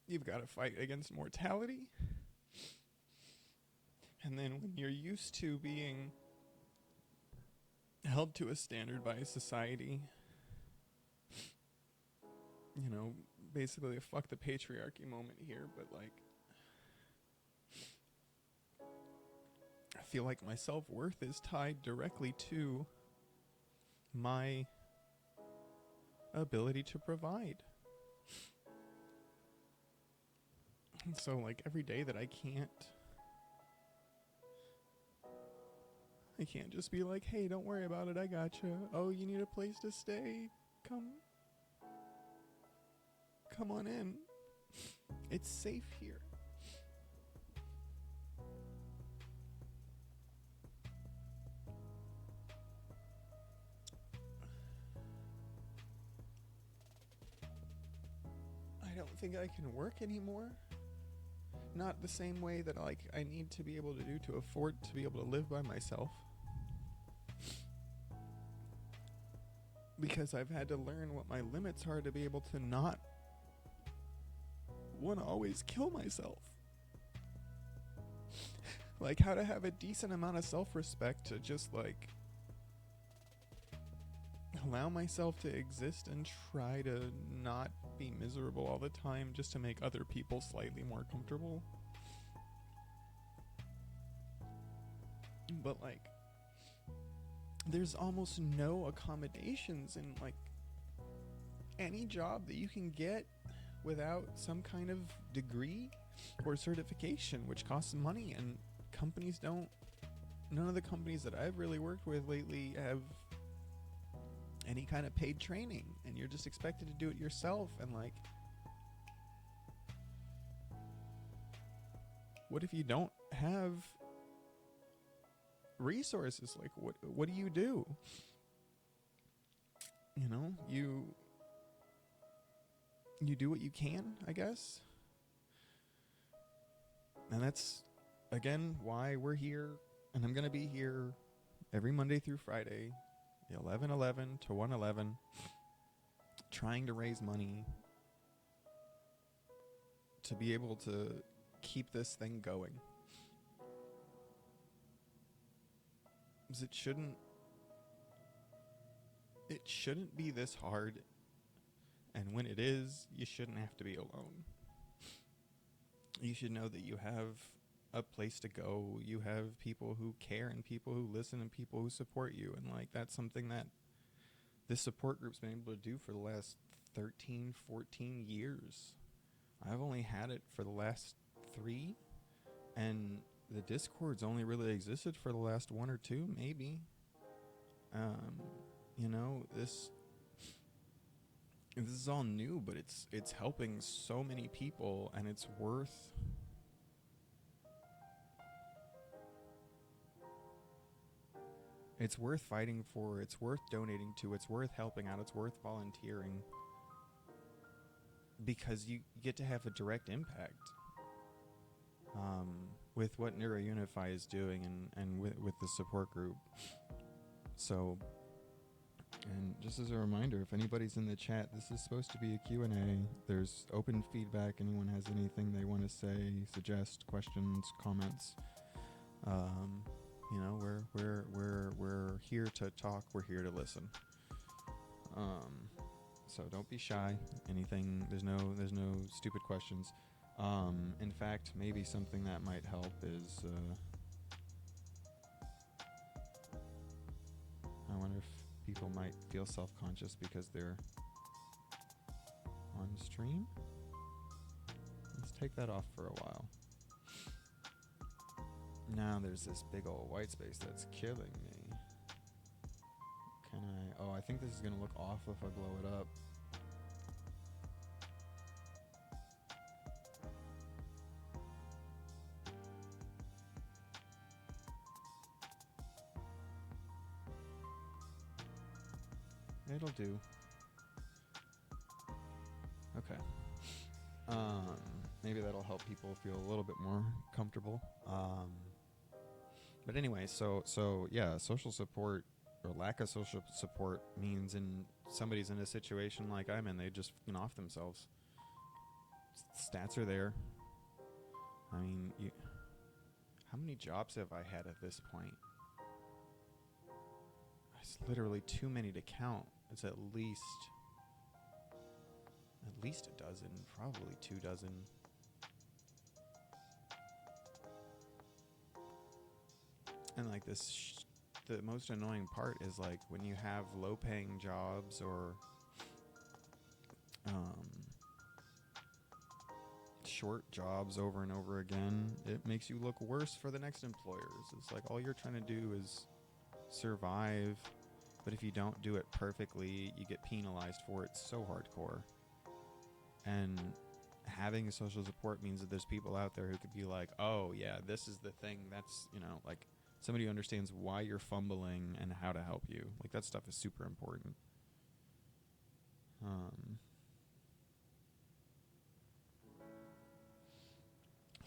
you've got to fight against mortality. And then when you're used to being held to a standard by society, basically a fuck the patriarchy moment here, but I feel like my self-worth is tied directly to my ability to provide. And so every day that I can't just be like, hey, don't worry about it, I gotcha. Oh, you need a place to stay? Come on in. It's safe here. I don't think I can work anymore. not the same way that like I need to be able to do to afford to be able to live by myself. Because I've had to learn what my limits are to be able to not want to always kill myself. Like how to have a decent amount of self-respect to just like allow myself to exist and try to not be miserable all the time just to make other people slightly more comfortable. But like there's almost no accommodations in like any job that you can get without some kind of degree or certification, which costs money, and none of the companies that I've really worked with lately have any kind of paid training, and you're just expected to do it yourself. And like, what if you don't have resources? Like what do you do? You know, you do what you can, I guess. And that's again why we're here, and I'm gonna be here every Monday through Friday, 11:11 to 1:11, trying to raise money to be able to keep this thing going. Because it shouldn't be this hard, and when it is, you shouldn't have to be alone. You should know that you have a place to go, you have people who care and people who listen and people who support you, and like that's something that this support group's been able to do for the last 13, 14 years. I've only had it for the last 3, and the Discord's only really existed for the last 1 or 2, maybe. You know, this is all new, but it's helping so many people, and it's worth fighting for, it's worth donating to, it's worth helping out, it's worth volunteering, because you get to have a direct impact with what NeuroUnify is doing, and with the support group. So, and just as a reminder, if anybody's in the chat, this is supposed to be a Q&A. There's open feedback. Anyone has anything they want to say, suggest, questions, comments. You know, we're here to talk. We're here to listen. So don't be shy. Anything. There's no stupid questions. In fact, maybe something that might help is. I wonder if people might feel self-conscious because they're on stream. Let's take that off for a while. Now there's this big old white space that's killing me. Can I? Oh, I think this is gonna look awful if I blow it up. It'll do. Okay. Maybe that'll help people feel a little bit more comfortable. But anyway, so yeah, social support or lack of social support means somebody's in a situation like I'm in, they just off themselves. Stats are there. I mean, how many jobs have I had at this point? It's literally too many to count. It's at least a dozen, probably 2 dozen. And like this, the most annoying part is like when you have low-paying jobs or short jobs over and over again, it makes you look worse for the next employers. It's like all you're trying to do is survive, but if you don't do it perfectly, you get penalized for it so hardcore. And having social support means that there's people out there who could be like, oh yeah, this is the thing, that's, like somebody who understands why you're fumbling and how to help you. Like that stuff is super important.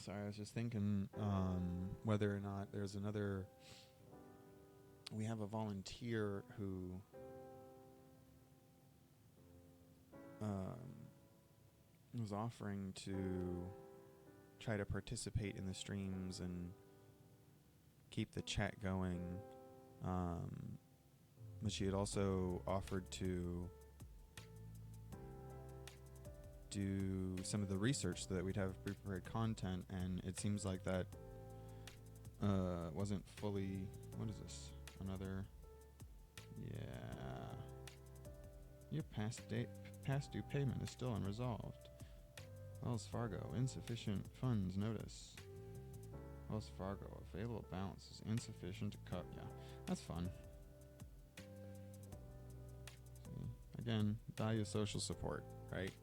Sorry, I was just thinking whether or not there's another. We have a volunteer who was offering to try to participate in the streams and keep the chat going. But she had also offered to do some of the research so that we'd have prepared content, and it seems like that wasn't fully. What is this? Another. Yeah. Your past due payment is still unresolved. Wells Fargo, insufficient funds notice. Wells Fargo, available balance is insufficient to cover. Yeah, that's fun. See, again, value social support, right?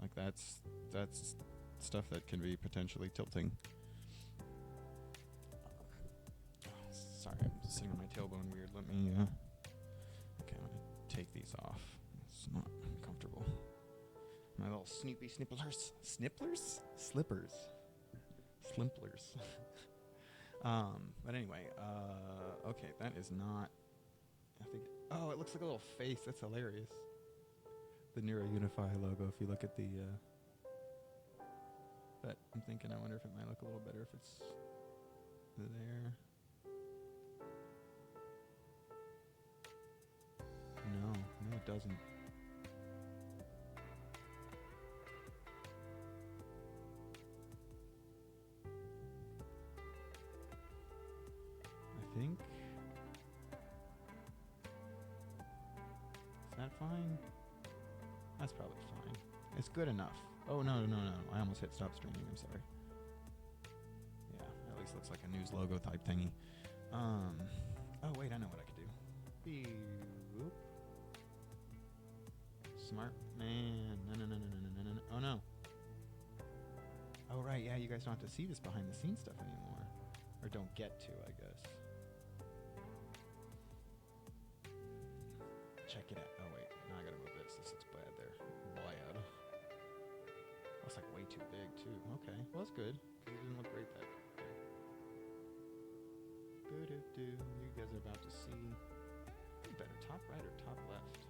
Like that's stuff that can be potentially tilting. Sorry, I'm sitting on my tailbone weird. Let me, okay, I'm gonna take these off. It's not comfortable. My little snoopy snipplers. Snipplers? Slippers. Slimplers. But anyway, okay, that is not, I think, oh, it looks like a little face. That's hilarious. The Neurounify logo, if you look at the, but I'm thinking, I wonder if it might look a little better if it's there. No, it doesn't. I think. Is that fine? That's probably fine. It's good enough. Oh, no. I almost hit stop streaming. I'm sorry. Yeah, at least looks like a news logo type thingy. Oh, wait, I know what I could do. Beep. Smart man. No. Oh, no. Oh, right. Yeah, you guys don't have to see this behind the scenes stuff anymore. Or don't get to, I guess. Check it out. Oh, wait. Now I gotta move this. This looks bad there. Bad. Looks like way too big, too. Okay. Well, that's good. Because it didn't look great that way. Boo-doo-doo. You guys are about to see. Better top right or top left?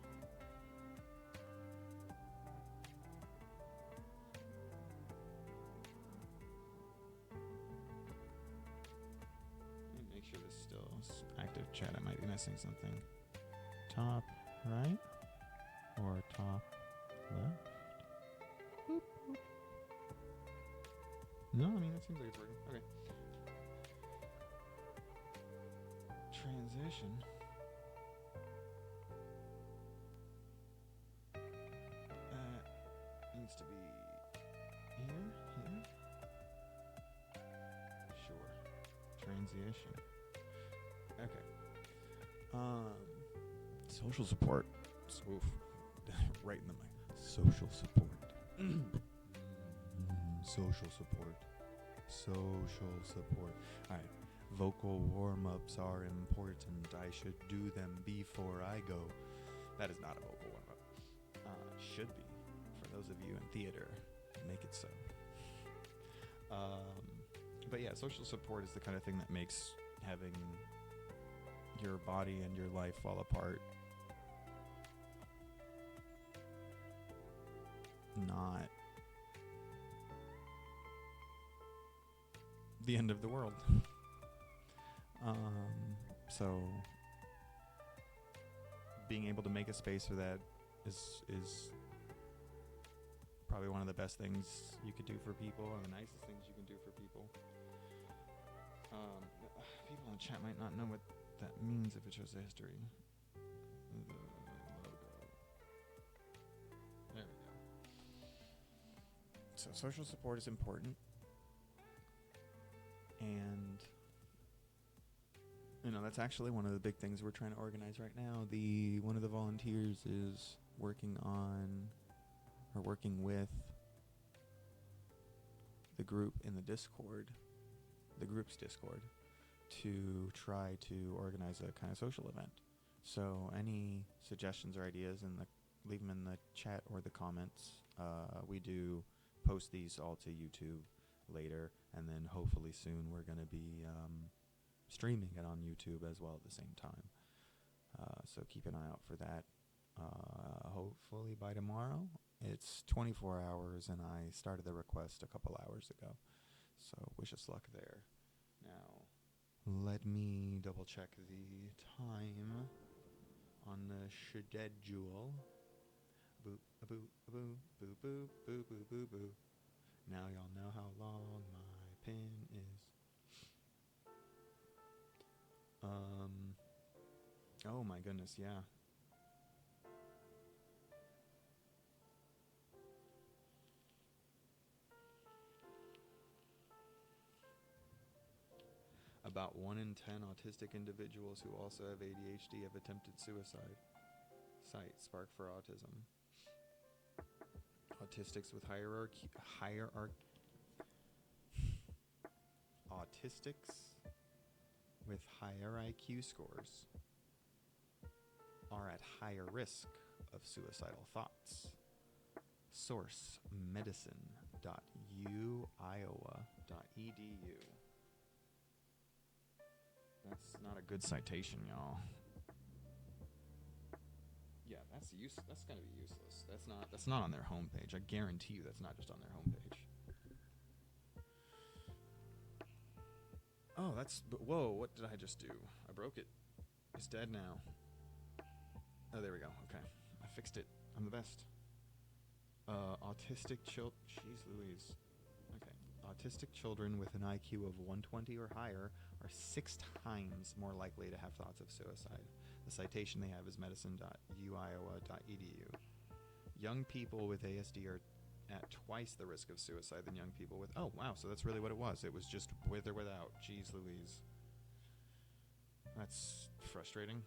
Let me make sure this still is active chat. I might be missing something. Top right or top left? Boop, boop. No, I mean, that seems like it's working. Okay. Transition. Needs to be here. Sure. Transition. Okay. Social support. Oof. Right in the mic. Social support. Social support. Social support. All right. Vocal warm-ups are important. I should do them before I go. That is not a vocal warm-up. Should be. For those of you in theater, make it so. But yeah, social support is the kind of thing that makes having your body and your life fall apart not the end of the world. So being able to make a space for that is probably one of the best things you could do for people, and the nicest things you can do for people. People in the chat might not know what that means if it shows the history. The logo. There we go. So social support is important. And that's actually one of the big things we're trying to organize right now. One of the volunteers is working with the group in the Discord, the group's Discord, to try to organize a kind of social event. So any suggestions or ideas, leave them in the chat or the comments. We do post these all to YouTube later, and then hopefully soon we're going to be streaming it on YouTube as well at the same time. So keep an eye out for that. Hopefully by tomorrow. It's 24 hours, and I started the request a couple hours ago. So wish us luck there. Now, let me double check the time on the schedule. Boo, boo, boo, boo, boo, boo, boo, boo, boo. Now y'all know how long my pin is. Oh my goodness, yeah. About 1 in 10 autistic individuals who also have ADHD have attempted suicide. Site, Spark for Autism. Autistics with Autistics with higher IQ scores are at higher risk of suicidal thoughts. Source, medicine.uiowa.edu. That's not a good citation, y'all. Yeah, that's gonna be useless. That's not on their homepage. I guarantee you that's not just on their homepage. Oh, whoa, what did I just do? I broke it. It's dead now. Oh, there we go. Okay. I fixed it. I'm the best. Autistic Jeez Louise. Okay. Autistic children with an IQ of 120 or higher are 6 times more likely to have thoughts of suicide. The citation they have is medicine.uiowa.edu. Young people with ASD are at twice the risk of suicide than young people with... Oh, wow, so that's really what it was. It was just with or without. Jeez Louise. That's frustrating.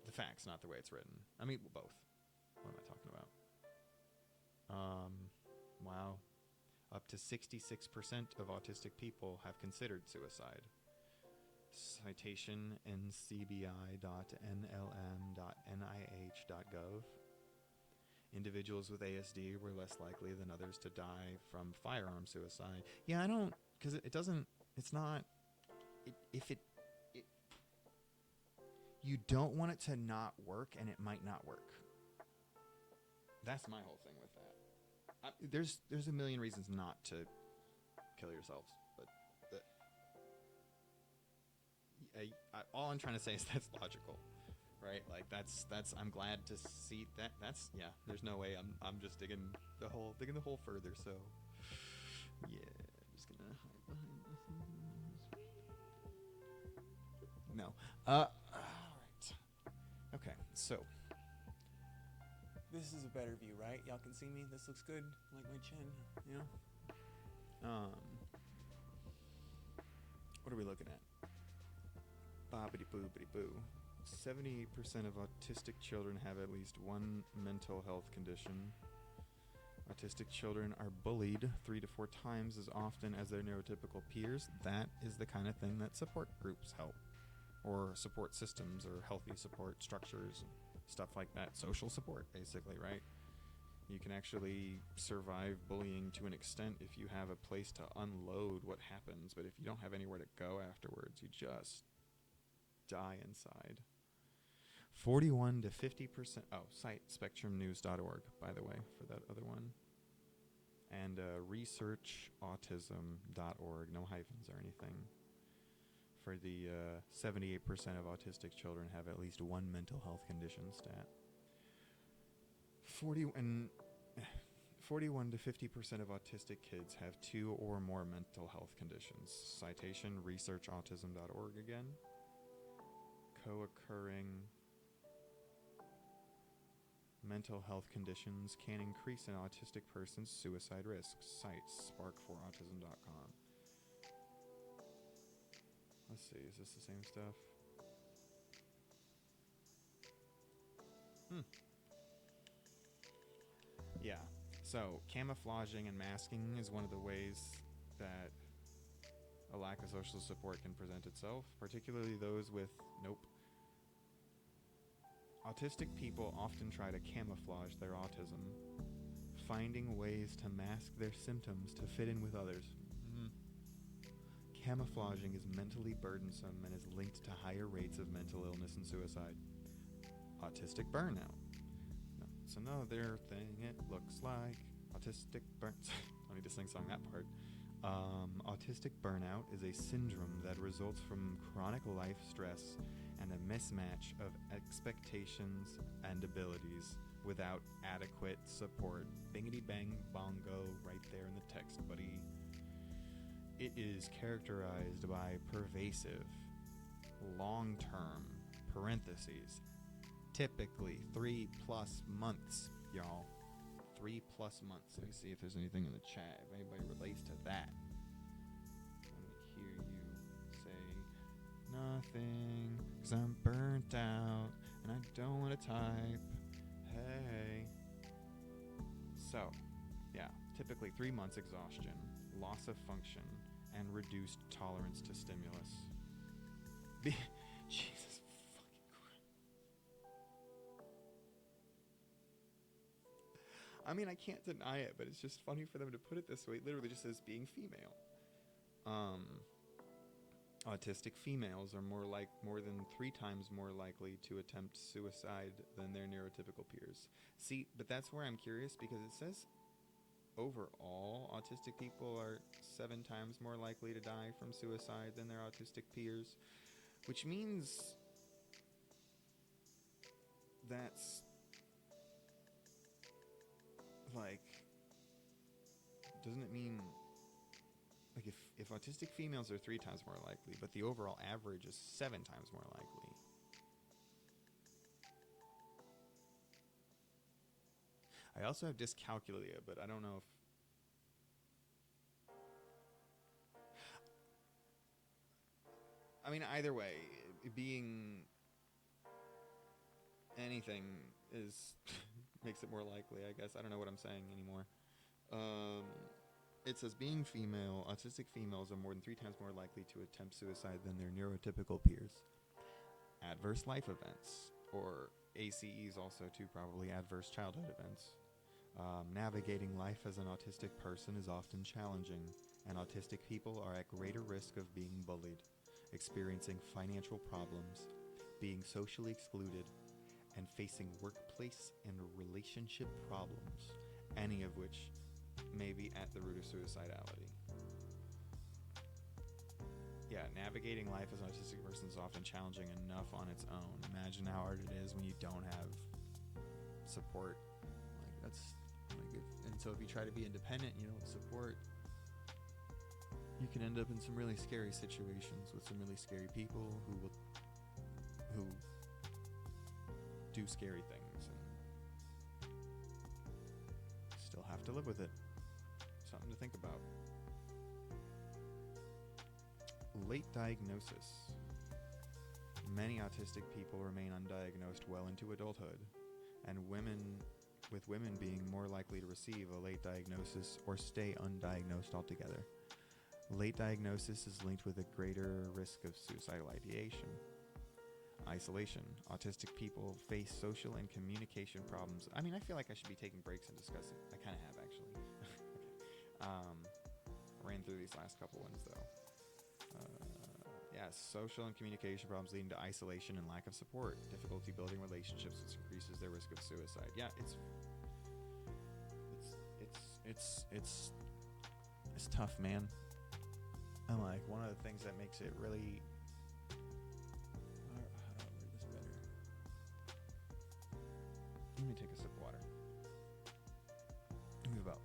The facts, not the way it's written. I mean, both. What am I talking about? Wow. Up to 66% of autistic people have considered suicide. Citation ncbi.nlm.nih.gov. Individuals with ASD were less likely than others to die from firearm suicide. Yeah, I don't... Because it doesn't... It's not... You don't want it to not work, and it might not work. That's my whole thing with that. There's a million reasons not to kill yourselves, but all I'm trying to say is that's logical, right? Like that's I'm glad to see that. That's yeah. There's no way I'm just digging the hole further. So yeah, I'm just gonna hide behind this. No. All right. Okay. So. This is a better view, right? Y'all can see me? This looks good? Like my chin, you know? What are we looking at? Bobbity-boobity-boo. 70% of autistic children have at least one mental health condition. Autistic children are bullied 3 to 4 times as often as their neurotypical peers. That is the kind of thing that support groups help. Or support systems or healthy support structures. Stuff like that. Social support, basically, right? You can actually survive bullying to an extent if you have a place to unload what happens, but if you don't have anywhere to go afterwards, you just die inside. 41 to 50%... Oh, site spectrumnews.org, by the way, for that other one. And researchautism.org, no hyphens or anything. For the 78% of autistic children have at least one mental health condition stat. 41 to 50% of autistic kids have 2 or more mental health conditions. Citation, researchautism.org again. Co-occurring mental health conditions can increase an autistic person's suicide risk. Site, sparkforautism.com. Let's see, is this the same stuff? Yeah, so camouflaging and masking is one of the ways that a lack of social support can present itself, particularly those with, Autistic people often try to camouflage their autism. finding ways to mask their symptoms to fit in with others. Camouflaging is mentally burdensome and is linked to higher rates of mental illness and suicide. Autistic burnout. No, it's another thing it looks like. Autistic burn. I need to sing song that part. Autistic burnout is a syndrome that results from chronic life stress and a mismatch of expectations and abilities without adequate support. Bingity bang bongo right there in the text, buddy. It is characterized by pervasive, long-term, parentheses, typically 3+ months, y'all. 3+ months. Let me see if there's anything in the chat. If anybody relates to that. Let me hear you say nothing, 'cause I'm burnt out and I don't want to type. Hey. So, yeah, typically 3 months exhaustion, loss of function, and reduced tolerance to stimulus. Jesus fucking Christ. I mean, I can't deny it, but it's just funny for them to put it this way. It literally just says being female. Autistic females are more than 3 times more likely to attempt suicide than their neurotypical peers. See, but that's where I'm curious, because it says overall autistic people are 7 times more likely to die from suicide than their autistic peers, which means that's like, doesn't it mean like if autistic females are 3 times more likely, but the overall average is 7 times more likely? I also have dyscalculia, but I don't know if... I mean, either way, being anything is makes it more likely, I guess. I don't know what I'm saying anymore. It says being female, autistic females are more than 3 times more likely to attempt suicide than their neurotypical peers. Adverse life events, or ACEs also too, probably adverse childhood events. Navigating life as an autistic person is often challenging, and autistic people are at greater risk of being bullied, experiencing financial problems, being socially excluded, and facing workplace and relationship problems, any of which may be at the root of suicidality. Yeah, navigating life as an autistic person is often challenging enough on its own. Imagine how hard it is when you don't have support. Like, that's like and so if you try to be independent, you don't support, you can end up in some really scary situations with some really scary people who do scary things and still have to live with it. Something to think about. Late diagnosis. Many autistic people remain undiagnosed well into adulthood, and women being more likely to receive a late diagnosis or stay undiagnosed altogether. Late diagnosis is linked with a greater risk of suicidal ideation. Isolation. Autistic people face social and communication problems. I mean, I feel like I should be taking breaks and discussing. I kind of have, actually. Ran through these last couple ones, though. Social and communication problems leading to isolation and lack of support. Difficulty building relationships, which increases their risk of suicide. Yeah, it's tough, man. And like, one of the things that makes it really... How do I word this better? Let me take a sip of water. We have about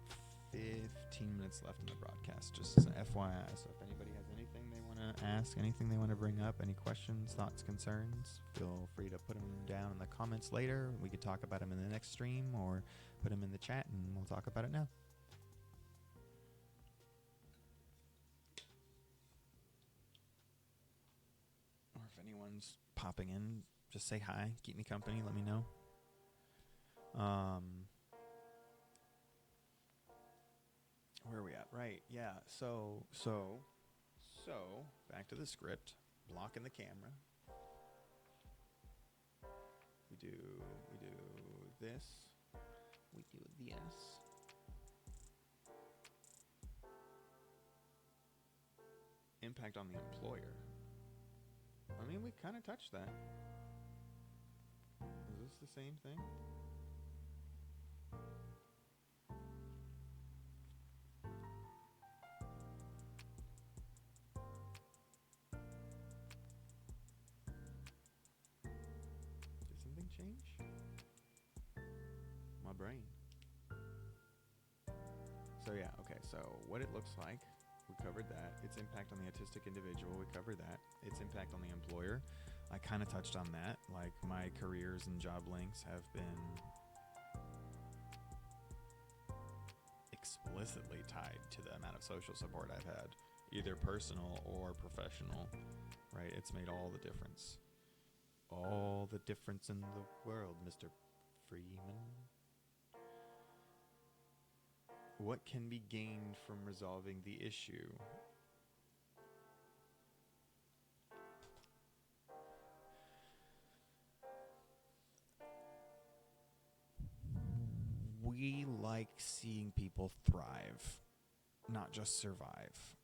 15 minutes left in the broadcast, just as an FYI. So if anybody has anything they want to ask, anything they want to bring up, any questions, thoughts, concerns, feel free to put them down in the comments later. We could talk about them in the next stream, or put them in the chat and we'll talk about it now. Or if anyone's popping in, just say hi, keep me company, let me know. Where are we at? Right, yeah. So back to the script. Blocking the camera. We do this. We do this. impact on the employer. I mean, we kind of touched that. Is this the same thing? Did something change? My brain. So yeah, okay, so what it looks like, we covered that. Its impact on the autistic individual, we covered that. Its impact on the employer, I kind of touched on that. Like, my careers and job links have been explicitly tied to the amount of social support I've had, either personal or professional, right? It's made all the difference. All the difference in the world, Mr. Freeman. What can be gained from resolving the issue? We like seeing people thrive, not just survive.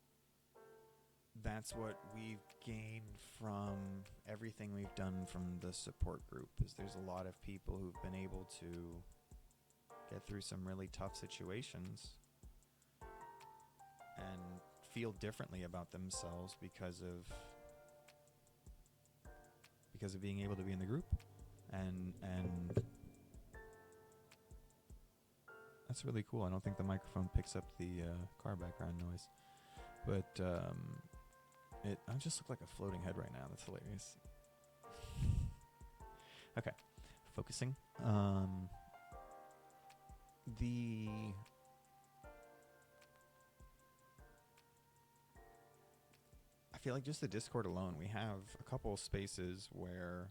That's what we've gained from everything we've done from the support group, is there's a lot of people who've been able to get through some really tough situations and feel differently about themselves because of being able to be in the group, and that's really cool. I don't think the microphone picks up the car background noise, but I just look like a floating head right now. That's hilarious. Okay, focusing. I feel like just the Discord alone, we have a couple spaces where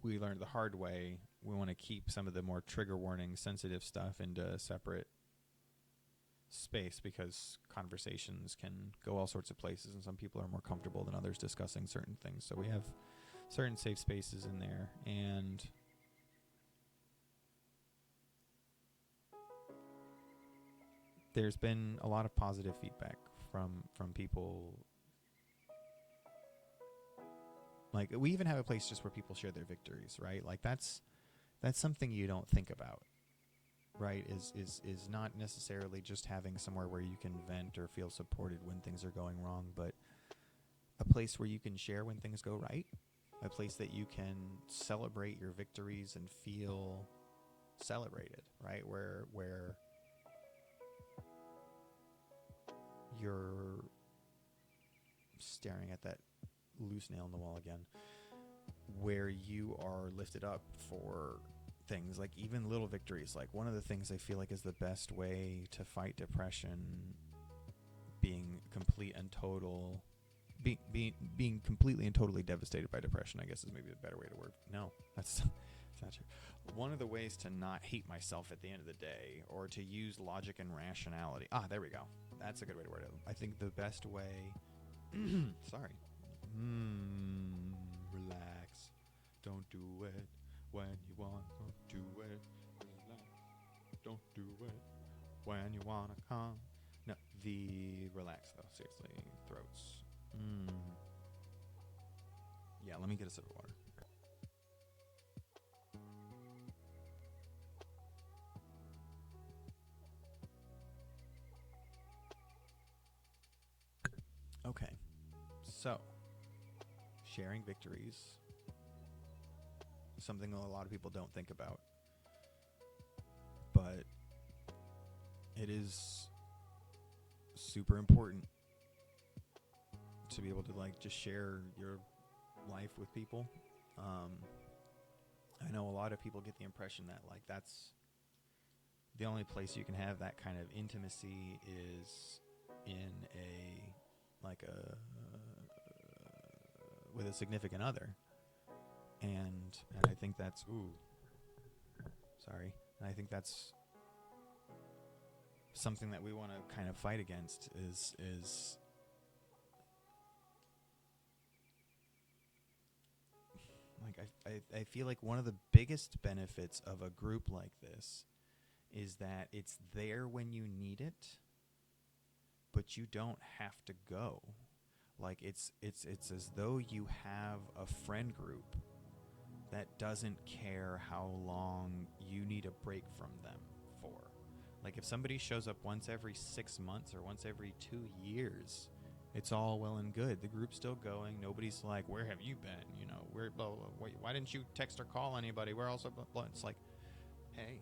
we learned the hard way. We want to keep some of the more trigger warning, sensitive stuff into a separate space, because conversations can go all sorts of places, and some people are more comfortable than others discussing certain things. So we have certain safe spaces in there, and there's been a lot of positive feedback from people. Like, we even have a place just where people share their victories, right? Like, that's something you don't think about, right? Is not necessarily just having somewhere where you can vent or feel supported when things are going wrong, but a place where you can share when things go right, a place that you can celebrate your victories and feel celebrated, right? Where you're staring at that loose nail in the wall again, where you are lifted up for things, like even little victories. Like, one of the things I feel like is the best way to fight depression, being complete and total, being completely and totally devastated by depression, I guess is maybe a better way to word. No, that's not true. One of the ways to not hate myself at the end of the day, or to use logic and rationality. There we go. That's a good way to word it. I think the best way. Sorry. Relax. Don't do it when you want to do it. Relax. Don't do it when you want to come. No, the relax, though. Seriously. Throats. Yeah, let me get a sip of water. Okay. So, sharing victories, something a lot of people don't think about, but it is super important to be able to, like, just share your life with people. I know a lot of people get the impression that, like, that's the only place you can have that kind of intimacy is in with a significant other, and I think that's and I think that's something that we want to kind of fight against, is like, I feel like one of the biggest benefits of a group like this is that it's there when you need it, but you don't have to go. Like, it's as though you have a friend group that doesn't care how long you need a break from them for. Like, if somebody shows up once every 6 months or once every 2 years, it's all well and good. The group's still going. Nobody's like, where have you been? You know, where, blah, blah, blah. Why didn't you text or call anybody? Where else? Blah, blah. It's like, hey,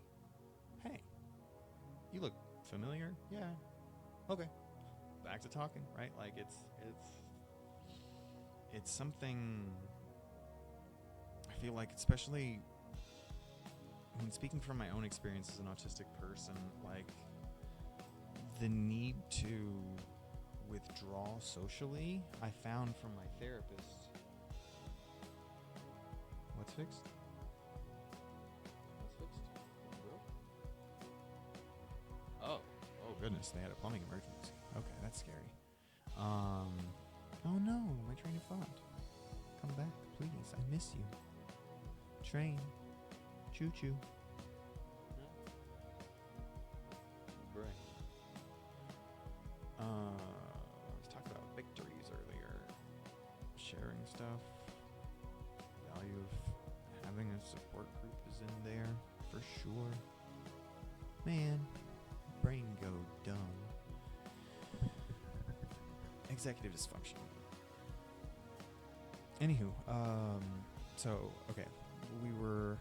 you look familiar. Yeah. Okay. Back to talking, right? Like, it's something. I feel like, especially, I mean, speaking from my own experience as an autistic person, like, the need to withdraw socially, I found from my therapist. What's fixed? Oh goodness, they had a plumbing emergency. Okay, that's scary. Oh no, my train of thought. Come back, please. I miss you. Train. Choo choo. Right. I was talking about victories earlier. Sharing stuff. The value of having a support group is in there for sure. Man, brain go dumb. Executive dysfunction. Anywho, so, okay, we were,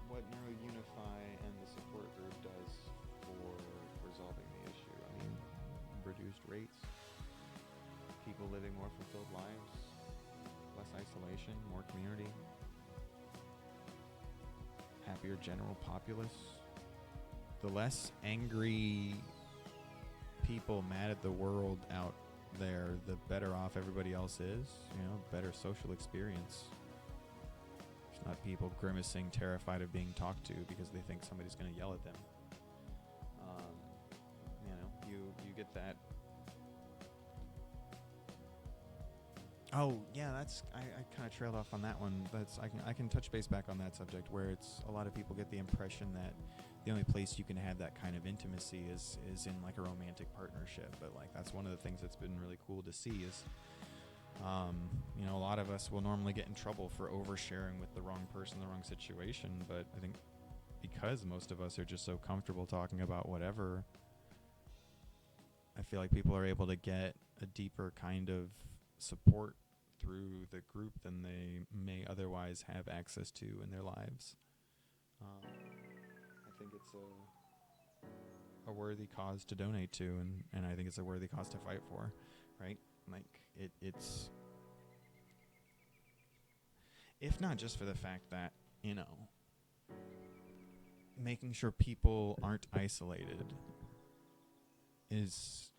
what NeuroUnify and the support group does for resolving the issue. I mean, reduced rates, people living more fulfilled lives, less isolation, more community, happier general populace, the less angry people mad at the world out there, the better off everybody else is. You know, better social experience. It's not people grimacing, terrified of being talked to because they think somebody's going to yell at them. You know, you get that. Oh yeah, that's I kind of trailed off on that one. That's I can touch base back on that subject, where it's a lot of people get the impression that the only place you can have that kind of intimacy is in like a romantic partnership. But like, that's one of the things that's been really cool to see is, you know, a lot of us will normally get in trouble for oversharing with the wrong person, the wrong situation. But I think because most of us are just so comfortable talking about whatever, I feel like people are able to get a deeper kind of support through the group than they may otherwise have access to in their lives. I think it's a worthy cause to donate to, and I think it's a worthy cause to fight for, right? Like, it's if not just for the fact that, you know, making sure people aren't isolated is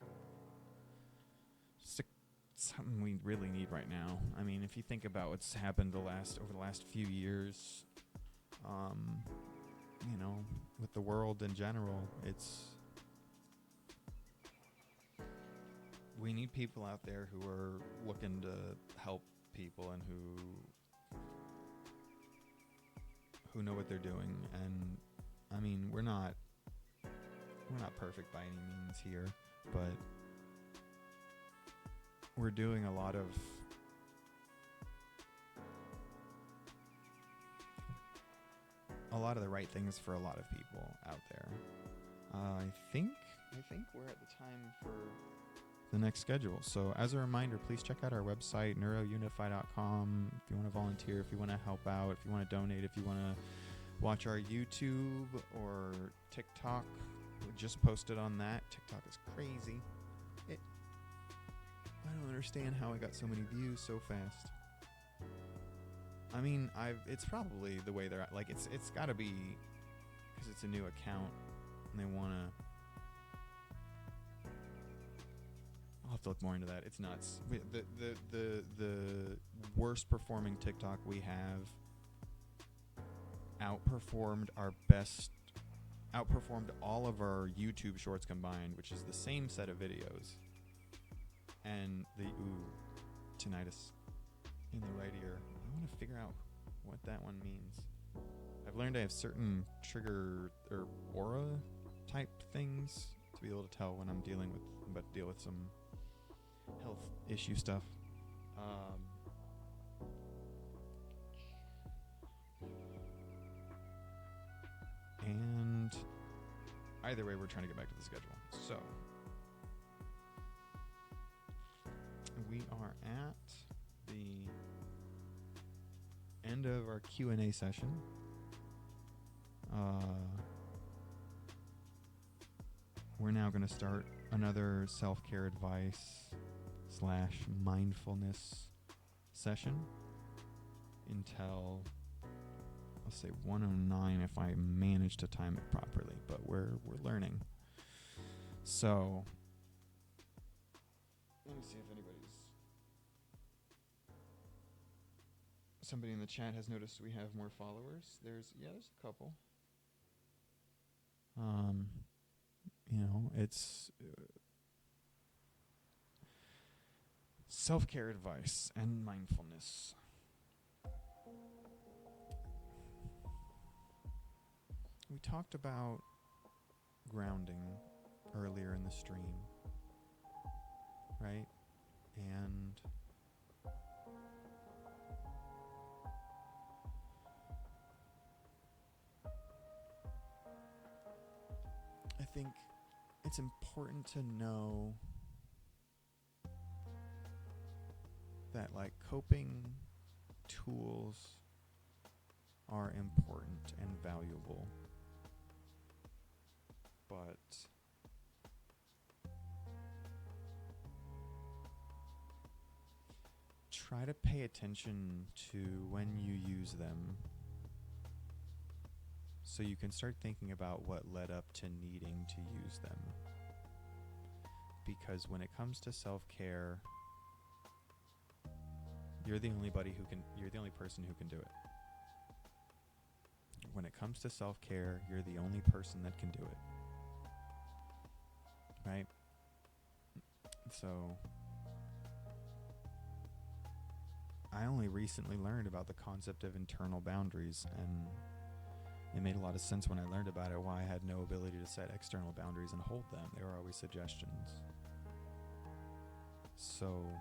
something we really need right now. I mean, if you think about what's happened over the last few years, you know, with the world in general, we need people out there who are looking to help people and who know what they're doing. And I mean, we're not perfect by any means here, but we're doing a lot of the right things for a lot of people out there. I think we're at the time for the next schedule. So as a reminder, please check out our website, neurounify.com. If you want to volunteer, if you want to help out, if you want to donate, if you want to watch our YouTube or TikTok, we just posted on that. TikTok is crazy. I don't understand how I got so many views so fast. I mean, it's probably the way they're at. Like, it's got to be because it's a new account and they want to. I'll have to look more into that. It's nuts. The worst performing TikTok we have outperformed all of our YouTube shorts combined, which is the same set of videos. And tinnitus in the right ear. I want to figure out what that one means. I've learned I have certain trigger or aura type things to be able to tell when I'm about to deal with some health issue stuff. And either way, we're trying to get back to the schedule. So we are at the end of our Q&A session. We're now going to start another self-care advice / mindfulness session until, I'll say 1:09 if I manage to time it properly, but we're learning. So let me see if somebody in the chat has noticed we have more followers. There's a couple. It's self-care advice and mindfulness. We talked about grounding earlier in the stream, right? And I think it's important to know that coping tools are important and valuable, but try to pay attention to when you use them so you can start thinking about what led up to needing to use them. Because when it comes to self-care, you're the only person who can do it. When it comes to self-care, you're the only person that can do it. Right? So I only recently learned about the concept of internal boundaries, and it made a lot of sense when I learned about it, why I had no ability to set external boundaries and hold them. They were always suggestions. So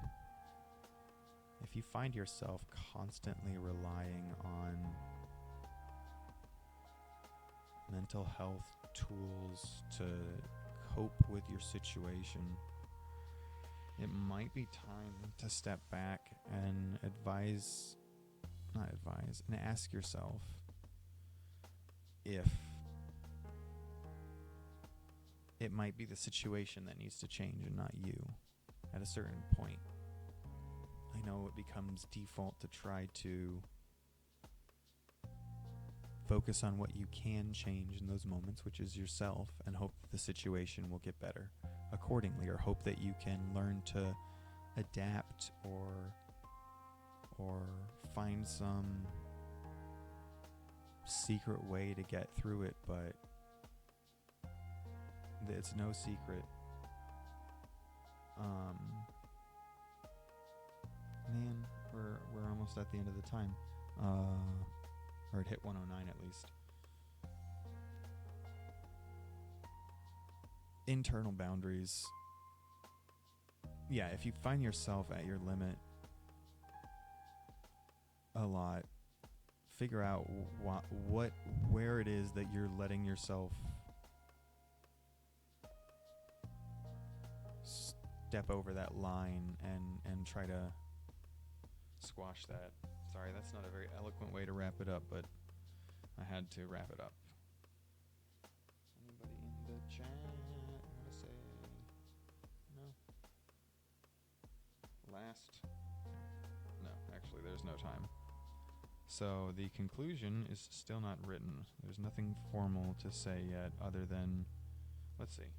if you find yourself constantly relying on mental health tools to cope with your situation, it might be time to step back and ask yourself if it might be the situation that needs to change and not you at a certain point. I know it becomes default to try to focus on what you can change in those moments, which is yourself, and hope that the situation will get better accordingly, or hope that you can learn to adapt or find some secret way to get through it. But it's no secret. Man, we're almost at the end of the time. Or it hit 1:09 at least. Internal boundaries. Yeah, if you find yourself at your limit a lot, figure out where it is that you're letting yourself step over that line and try to squash that. Sorry, that's not a very eloquent way to wrap it up, but I had to wrap it up. Anybody in the chat want to say no? No, actually, there's no time. So the conclusion is still not written. There's nothing formal to say yet other than, let's see,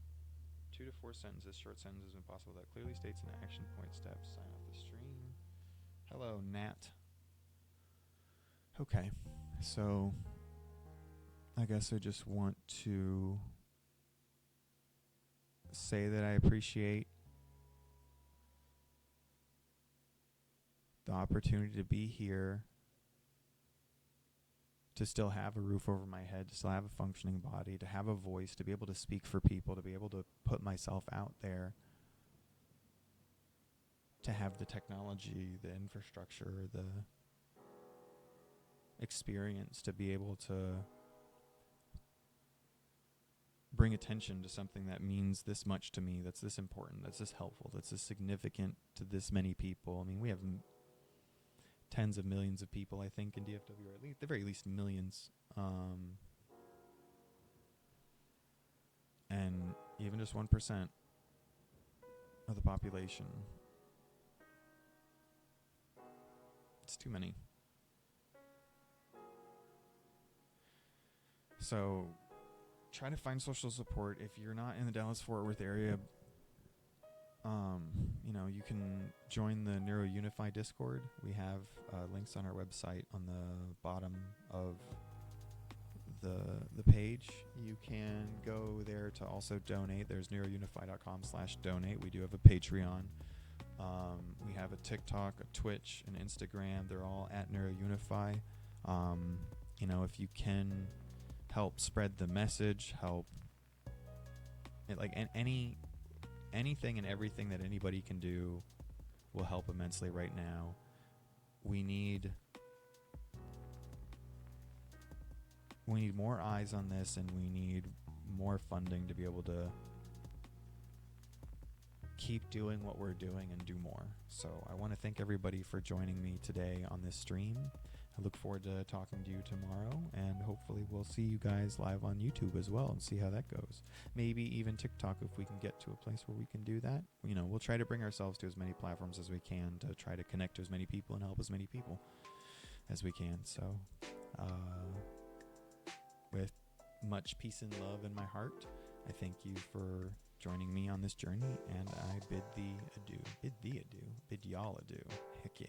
2 to 4 sentences, short sentences when possible, that clearly states an action point steps. Sign off the stream. Hello, Nat. Okay, so I guess I just want to say that I appreciate the opportunity to be here to still have a roof over my head, to still have a functioning body, to have a voice, to be able to speak for people, to be able to put myself out there, to have the technology, the infrastructure, the experience to be able to bring attention to something that means this much to me, that's this important, that's this helpful, that's this significant to this many people. I mean, we have tens of millions of people, I think, in DFW, or at the very least millions. And even just 1% of the population, it's too many. So try to find social support. If you're not in the Dallas-Fort Worth area, you can join the NeuroUnify Discord. We have links on our website on the bottom of the page. You can go there to also donate. There's neurounify.com/donate. We do have a Patreon. We have a TikTok, a Twitch, an Instagram. They're all at NeuroUnify. If you can help spread the message, anything and everything that anybody can do will help immensely right now. We need more eyes on this, and we need more funding to be able to keep doing what we're doing and do more. So I want to thank everybody for joining me today on this stream. I look forward to talking to you tomorrow, and hopefully we'll see you guys live on YouTube as well and see how that goes. Maybe even TikTok if we can get to a place where we can do that. We'll try to bring ourselves to as many platforms as we can to try to connect to as many people and help as many people as we can. So, with much peace and love in my heart, I thank you for joining me on this journey, and I bid thee adieu. Bid y'all adieu. Heck yeah.